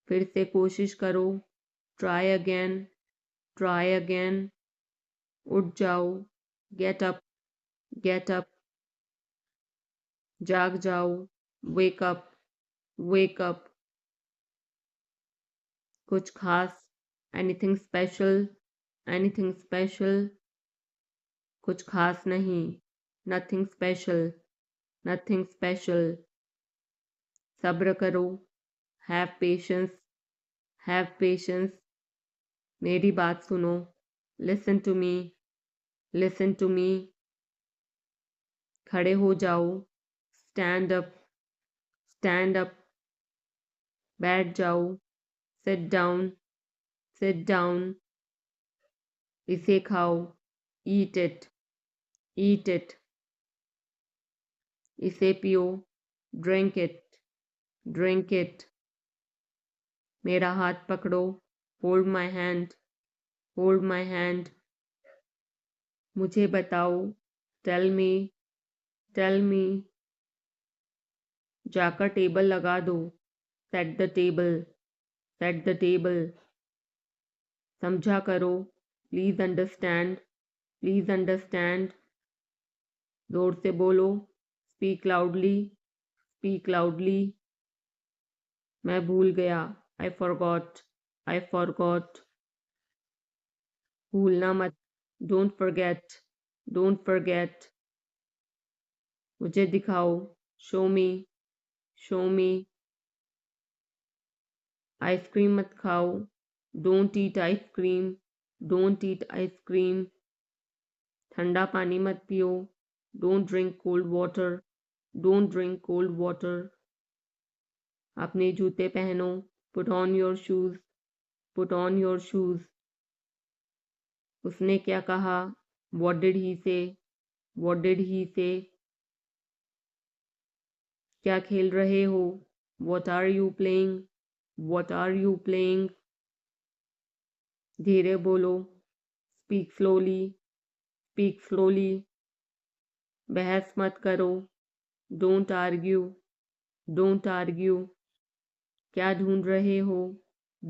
फिर से कोशिश करो, ट्राई अगेन, ट्राई अगेन। उठ जाओ, गेट अप, गेट अप। जाग जाओ, वेक अप, वेक अप। कुछ खास, एनीथिंग स्पेशल, एनीथिंग स्पेशल। कुछ खास नहीं, नथिंग स्पेशल, nothing special. सब्र करो, have patience, have patience. मेरी बात सुनो, listen to me, listen to me. खड़े हो जाओ, stand up, stand up. बैठ जाओ, sit down, sit down. इसे खाओ, eat it, eat it. इसे पियो, drink it, drink it. मेरा हाथ पकड़ो, hold my hand, hold my hand. मुझे बताओ, tell me, tell me. जाकर टेबल लगा दो, set the table, set the table. समझा करो, please understand, please understand. जोर से बोलो, speak loudly, speak loudly. मैं भूल गया, I forgot, I forgot. भूलना मत, don't forget, don't forget. मुझे दिखाओ, show me, show me. Ice cream मत खाओ, don't eat ice cream, don't eat ice cream. ठंडा पानी मत पियो, don't drink cold water, don't drink cold water. अपने जूते पहनो, put on your shoes, put on your shoes. उसने क्या कहा, what did he say, what did he say. क्या खेल रहे हो, what are you playing, what are you playing. धीरे बोलो, speak slowly, speak slowly. बहस मत करो, don't argue, don't argue. क्या ढूंढ रहे हो,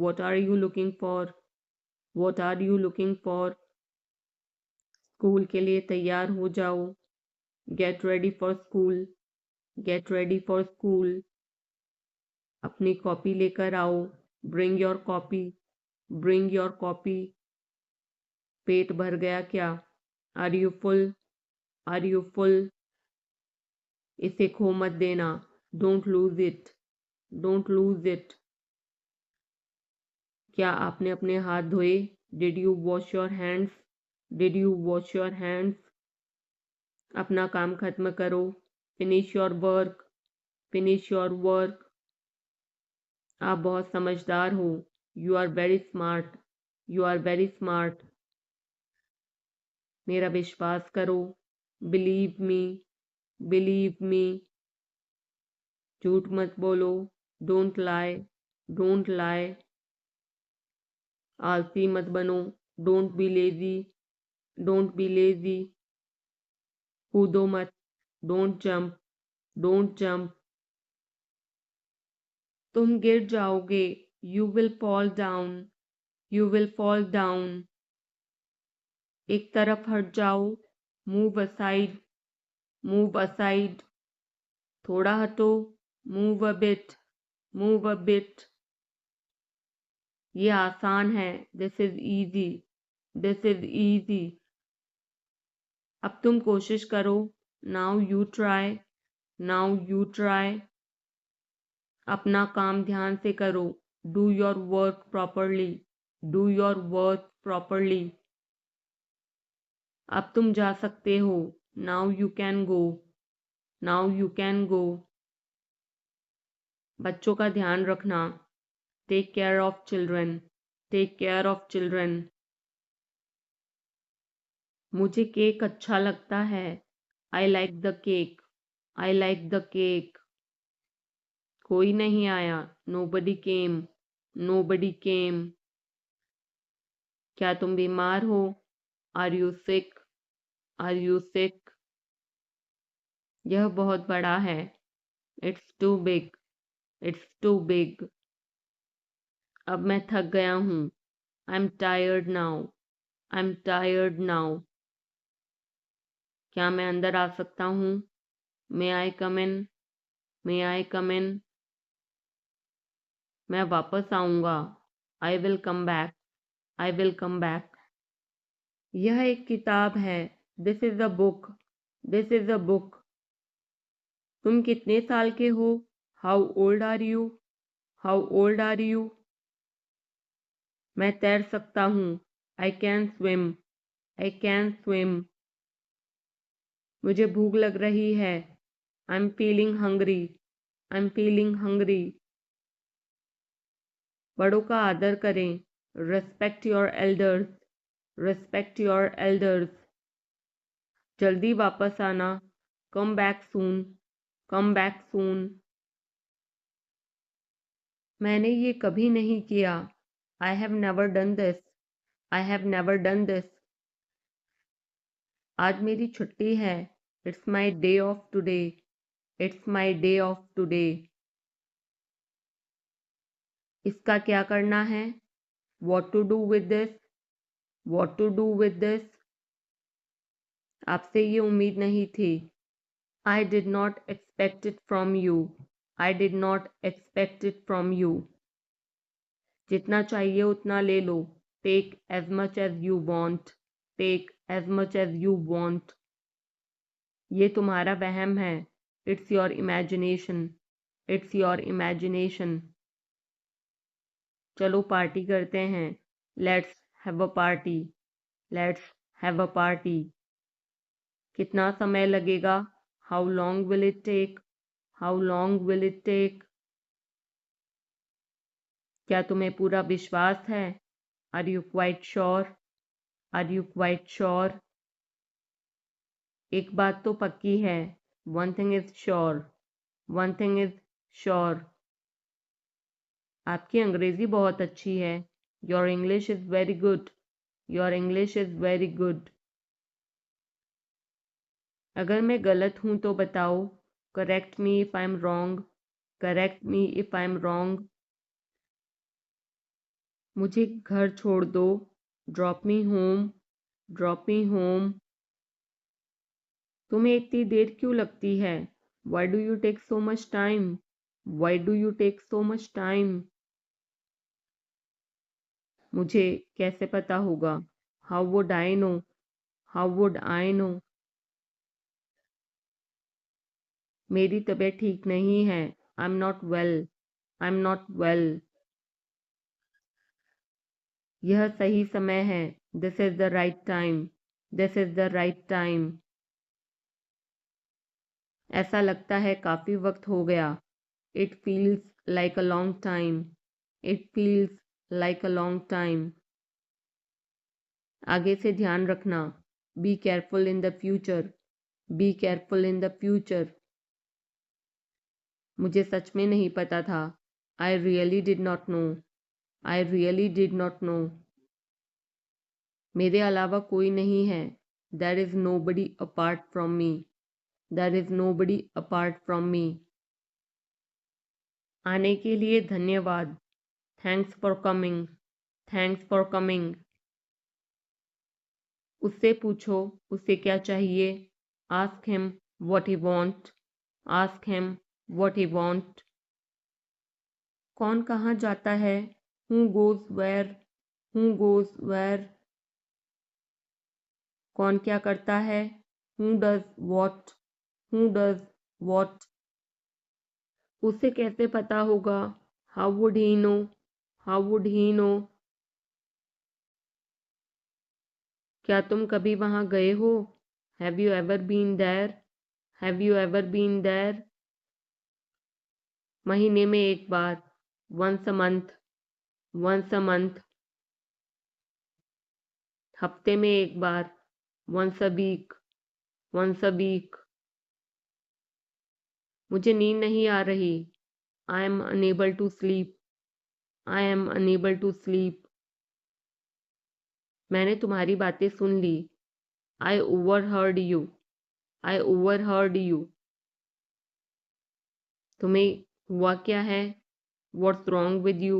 what are you looking for, what are you looking for. School के लिए तैयार हो जाओ, get ready for school, get ready for school. अपनी कॉपी लेकर आओ, bring your copy, bring your copy. पेट भर गया क्या, are you full, are you full. इसे खो मत देना, don't lose it, don't lose it. क्या आपने अपने हाथ धोए, did you wash your hands, did you wash your hands. अपना काम खत्म करो, finish your work, finish your work. आप बहुत समझदार हो, you are very smart, you are very smart. मेरा विश्वास करो, believe me, believe me. झूठ मत बोलो, don't lie, don't lie. आलसी मत बनो, don't be lazy, don't be lazy. कूदो मत, don't jump, don't jump. तुम गिर जाओगे, you will fall down, you will fall down. एक तरफ हट जाओ, move aside, move aside. थोड़ा हटो, move a bit, move a bit. ये आसान है, this is easy, this is easy. अब तुम कोशिश करो, now you try, now you try. अपना काम ध्यान से करो, do your work properly, do your work properly. अब तुम जा सकते हो, now you can go, now you can go. बच्चों का ध्यान रखना, take care of children, take care of children. मुझे केक अच्छा लगता है, I like the cake, I like the cake. कोई नहीं आया, nobody came, nobody came. क्या तुम बीमार हो, are you sick, are you sick. यह बहुत बड़ा है, it's too big, it's too big. अब मैं थक गया हूँ, I'm tired now, I'm tired now. क्या मैं अंदर आ सकता हूँ, may I come in, may I come in. मैं वापस आऊँगा, I will come back, I will come back. यह एक किताब है, this is a book, this is a book. तुम कितने साल के हो? How old are you? How old are you? मैं तैर सकता हूँ। I can swim. I can swim. मुझे भूख लग रही है। I am feeling hungry. I am feeling hungry. बड़ों का आदर करें। Respect your elders. Respect your elders. जल्दी वापस आना। Come back soon. Come back soon. मैंने ये कभी नहीं किया। I have never done this. I have never done this. आज मेरी छुट्टी है। It's my day off today. It's my day off today. इसका क्या करना है? What to do with this? What to do with this? आपसे ये उम्मीद नहीं थी। I did not expect it from you. I did not expect it from you. जितना चाहिए उतना ले लो। Take as much as you want. Take as much as you want. ये तुम्हारा वहम है। It's your imagination. It's your imagination. चलो पार्टी करते हैं। Let's have a party. Let's have a party. कितना समय लगेगा? How long will it take? How long will it take? क्या तुम्हें पूरा विश्वास है? Are you quite sure? Are you quite sure? एक बात तो पक्की है। One thing is sure. One thing is sure. आपकी अंग्रेजी बहुत अच्छी है। Your English is very good. Your English is very good. अगर मैं गलत हूं तो बताओ। Correct me if I am wrong. Correct me if I am wrong. मुझे घर छोड़ दो। Drop me home. Drop me home. तुम्हें इतनी देर क्यों लगती है? Why do you take so much time? Why do you take so much time? मुझे कैसे पता होगा? How would I know? How would I know? मेरी तबीयत ठीक नहीं है। I am not well. I am not well. यह सही समय है। This is the right time. This is the right time. ऐसा लगता है काफी वक्त हो गया। It feels like a long time. It feels like a long time. आगे से ध्यान रखना। Be careful in the future. Be careful in the future. मुझे सच में नहीं पता था। I really did not know. I really did not know. मेरे अलावा कोई नहीं है। There is nobody apart from me. There is nobody apart from me. आने के लिए धन्यवाद। Thanks for coming. Thanks for coming. उससे पूछो उसे क्या चाहिए। Ask him what he want. Ask him what he want. कौन कहाँ जाता है? Who goes where? Who goes where? कौन क्या करता है? Who does what? Who does what? उसे कैसे पता होगा? How would he know? How would he no? क्या तुम कभी वहां गए हो? Have you ever been there? Have you ever been there? महीने में एक बार। Once a month. Once a month. हफ्ते में एक बार। Once a week. Once a week. मुझे नींद नहीं आ रही। I am unable to sleep. I am unable to sleep. मैंने तुम्हारी बातें सुन ली। I overheard you. I overheard you. तुम्हें हुआ क्या है? What's wrong with you?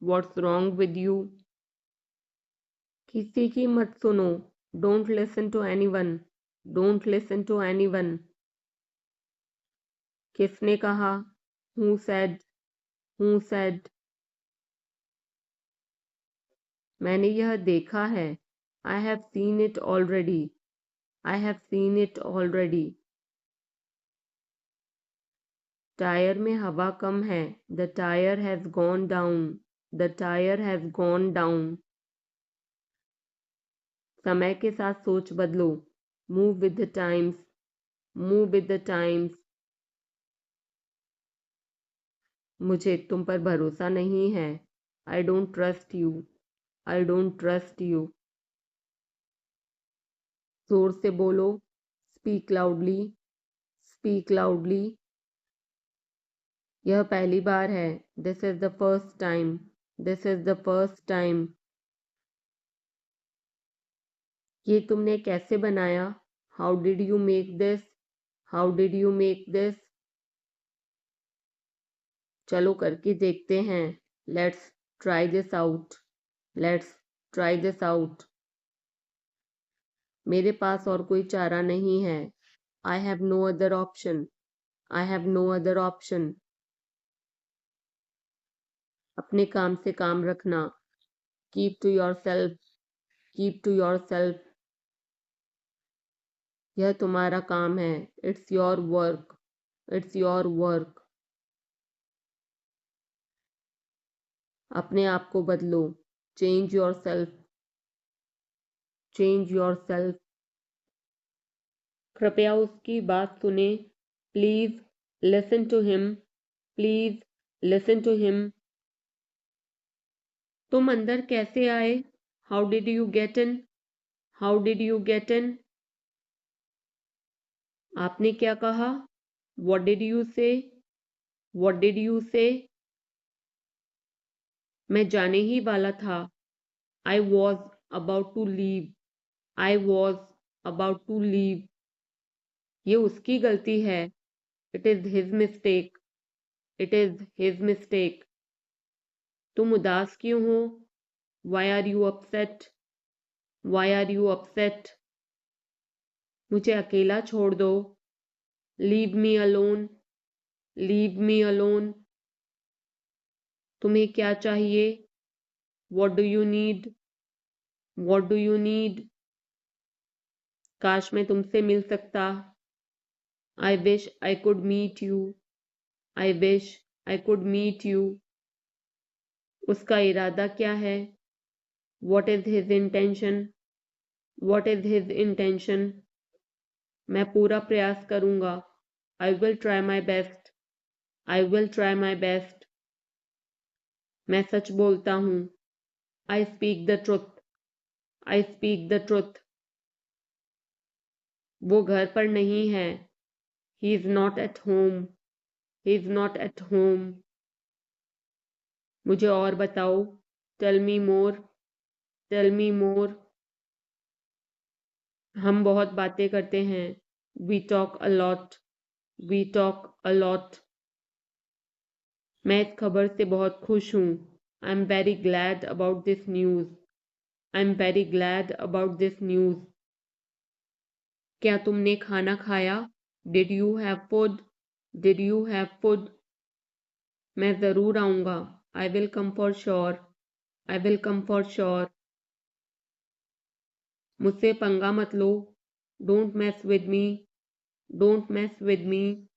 What's wrong with you? किसी की मत सुनो। Don't listen to anyone. Don't listen to anyone. किसने कहा? Who said? Who said? मैंने यह देखा है। I have seen it already. I have seen it already. Tyre में हवा कम है। The tyre has gone down. The tyre has gone down. समय के साथ सोच बदलो। Move with the times. Move with the times. मुझे तुम पर भरोसा नहीं है। I don't trust you. I don't trust you. जोर से बोलो। Speak loudly. Speak loudly. यह पहली बार है। This is the first time. This is the first time. ये तुमने कैसे बनाया? How did you make this? How did you make this? चलो करके देखते हैं। Let's try this out. Let's try this out. मेरे पास और कोई चारा नहीं है। I have no other option. I have no other option. अपने काम से काम रखना। Keep to yourself. Keep to yourself. यह तुम्हारा काम है। It's your work. It's your work. अपने आप को बदलो। Change yourself. Change yourself. कृपया उसकी बात सुने। Please listen to him. Please listen to him. तुम अंदर कैसे आए? How did you get in? How did you get in? आपने क्या कहा? What did you say? What did you say? मैं जाने ही वाला था। I was about to leave. I was about to leave. ये उसकी गलती है। It is his mistake. It is his mistake. तुम उदास क्यों हो? Why are you upset? Why are you upset? मुझे अकेला छोड़ दो। Leave me alone. Leave me alone. तुम्हें क्या चाहिए? What do you need? What do you need? काश मैं तुमसे मिल सकता। I wish I could meet you. I wish I could meet you. उसका इरादा क्या है? What is his intention? What is his intention? मैं पूरा प्रयास करूंगा। I will try my best. I will try my best. मैं सच बोलता हूँ। I speak the truth. I speak the truth. वो घर पर नहीं है। He is not at home. He is not at home. मुझे और बताओ। Tell me more. Tell me more. हम बहुत बातें करते हैं। We talk a lot. We talk a lot. मैं इस खबर से बहुत खुश हूँ। I am very glad about this news. I am very glad about this news. क्या तुमने खाना खाया? Did you have food? Did you have food? मैं ज़रूर आऊँगा। I will come for sure. I will come for sure. मुझसे पंगा मत लो। Don't mess with me. Don't mess with me.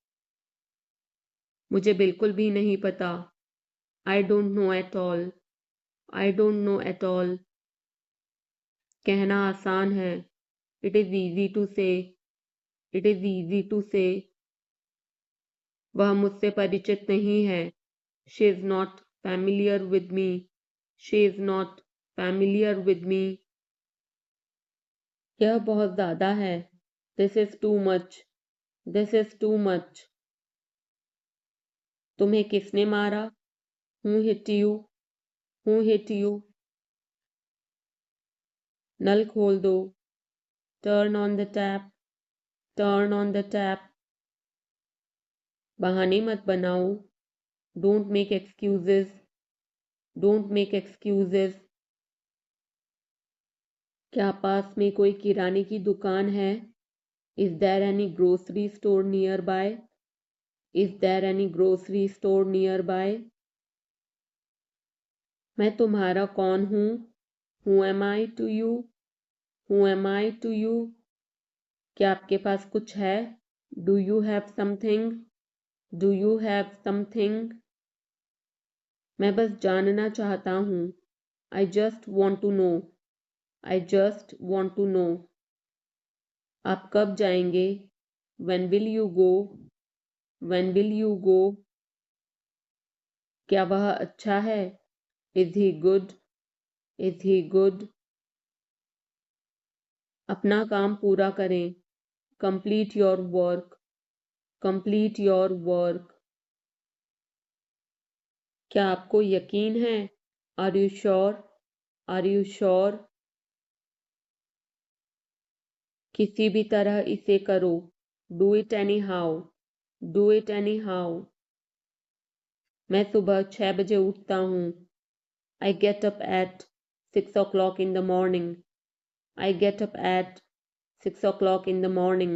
मुझे बिल्कुल भी नहीं पता। I don't know at all. I don't know at all. कहना आसान है। It is easy to say. It is easy to say. वह मुझसे परिचित नहीं है। She is not familiar with me. She is not familiar with me. यह बहुत ज़्यादा है। This is too much. This is too much. तुम्हें किसने मारा? Who hit you? Who hit you? नल खोल दो। Turn on the tap. Turn on the tap. बहाने मत बनाओ। Don't make excuses. Don't make excuses. क्या पास में कोई किराने की दुकान है? Is there any grocery store nearby? Is there any grocery store nearby? मैं तुम्हारा कौन हूँ? Who am I to you? Who am I to you? क्या आपके पास कुछ है? Do you have something? Do you have something? मैं बस जानना चाहता हूँ। I just want to know. I just want to know. आप कब जाएंगे? When will you go? When will you go? क्या वह अच्छा है? Is he good? Is he good? अपना काम पूरा करें। Complete your work. Complete your work. क्या आपको यकीन है? Are you sure? Are you sure? किसी भी तरह इसे करो। Do it anyhow. Do it anyhow. मैं सुबह 6 बजे उठता हूँ। I get up at 6 o'clock in the morning. I get up at 6 o'clock in the morning.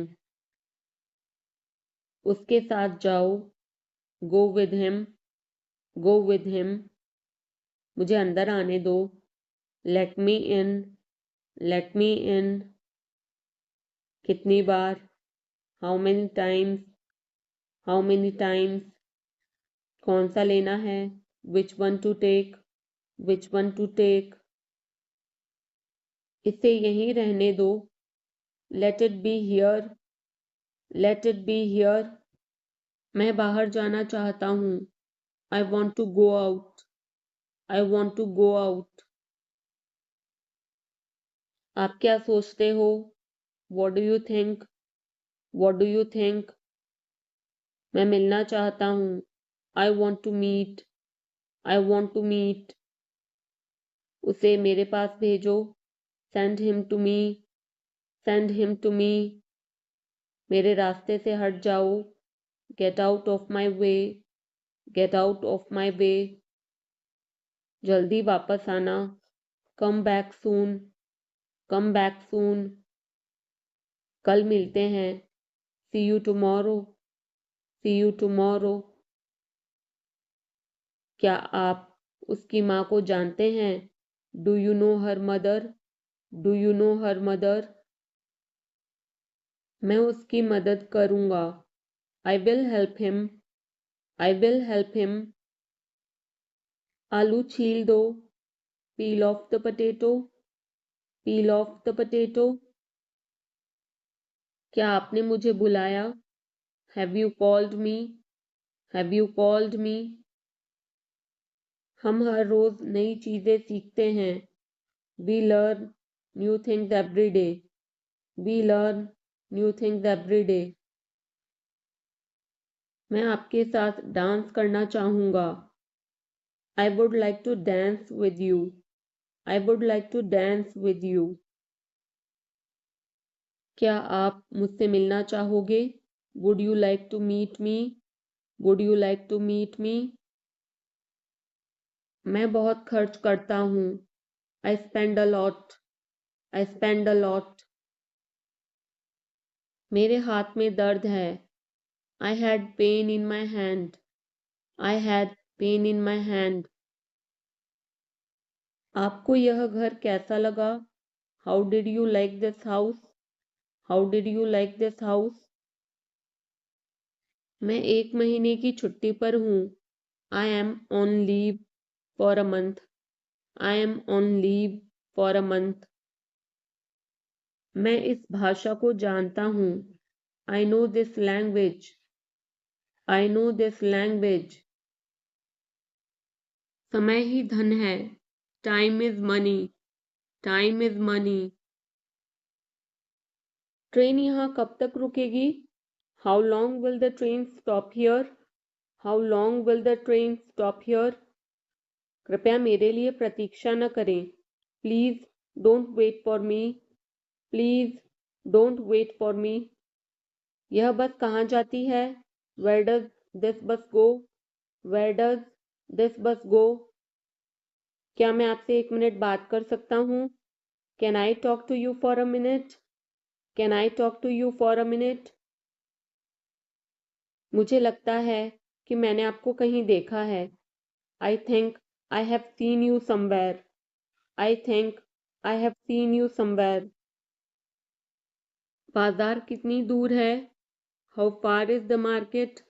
उसके साथ जाओ। Go with him. Go with him. मुझे अंदर आने दो। Let me in. Let me in. कितनी बार? How many times? How many times? कौन सा लेना है? Which one to take? Which one to take? इसे यहीं रहने दो। Let it be here. Let it be here. मैं बाहर जाना चाहता हूँ। I want to go out. I want to go out. आप क्या सोचते हो? What do you think? What do you think? मैं मिलना चाहता हूँ। I want to meet. I want to meet. उसे मेरे पास भेजो। Send him to me. Send him to me. मेरे रास्ते से हट जाओ। Get out of my way. Get out of my way. जल्दी वापस आना। Come back soon. Come back soon. कल मिलते हैं। See you tomorrow. See you tomorrow. क्या आप उसकी माँ को जानते हैं? Do you know her mother? Do you know her mother? मैं उसकी मदद करूँगा। I will help him. I will help him. आलू छील दो। Peel off the potato. Peel off the potato. क्या आपने मुझे बुलाया? Have you called me? Have you called me? हम हर रोज नई चीजें सीखते हैं। We learn new things every day. We learn new things every day. मैं आपके साथ डांस करना चाहूँगा। I would like to dance with you. I would like to dance with you. क्या आप मुझसे मिलना चाहोगे? Would you like to meet me? Would you like to meet me? मैं बहुत खर्च करता हूँ। I spend a lot. I spend a lot. मेरे हाथ में दर्द है। I had pain in my hand. I had pain in my hand. आपको यह घर कैसा लगा? How did you like this house? How did you like this house? मैं 1 महीने की छुट्टी पर हूँ। I am on leave for a month. I am on leave for a month. मैं इस भाषा को जानता हूँ। I know this language. I know this language. समय ही धन है। Time is money. Time is money. Train यहाँ कब तक रुकेगी? How long will the train stop here? How long will the train stop here? कृपया मेरे लिए प्रतीक्षा न करें। Please don't wait for me. Please don't wait for me. यह बस कहाँ जाती है? Where does this bus go? Where does this bus go? क्या मैं आपसे 1 मिनट बात कर सकता हूँ? Can I talk to you for a minute? Can I talk to you for a minute? मुझे लगता है कि मैंने आपको कहीं देखा है। I think I have seen you somewhere. I think I have seen you somewhere. बाजार कितनी दूर है? How far is the market?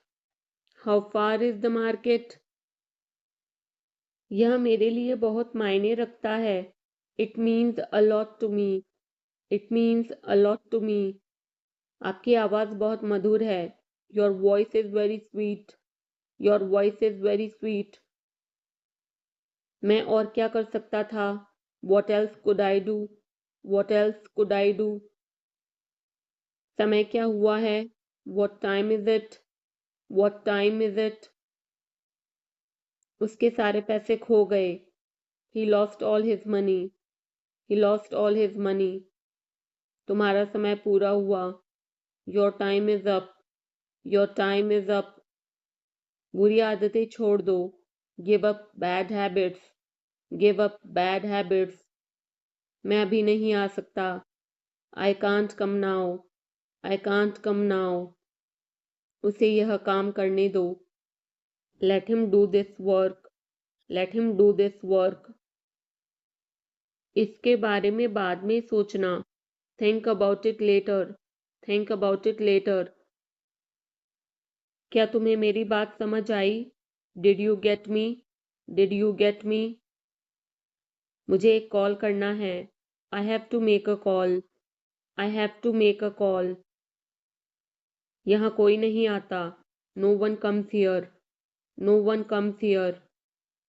How far is the market? यह मेरे लिए बहुत मायने रखता है। It means a lot to me. It means a lot to me. आपकी आवाज़ बहुत मधुर है। Your voice is very sweet. Your voice is very sweet. मैं और क्या कर सकता था? What else could I do? What else could I do? समय क्या हुआ है? What time is it? What time is it? उसके सारे पैसे खो गए। He lost all his money. He lost all his money. तुम्हारा समय पूरा हुआ। Your time is up. Your time is up. बुरी आदतें छोड़ दो। Give up bad habits. Give up bad habits. मैं अभी नहीं आ सकता। I can't come now. I can't come now. उसे यह काम करने दो। Let him do this work. Let him do this work. इसके बारे में बाद में सोचना। Think about it later. Think about it later. क्या तुम्हें मेरी बात समझ आई? Did you get me? Did you get me? मुझे एक कॉल करना है। I have to make a call. I have to make a call. यहाँ कोई नहीं आता। No one comes here. No one comes here.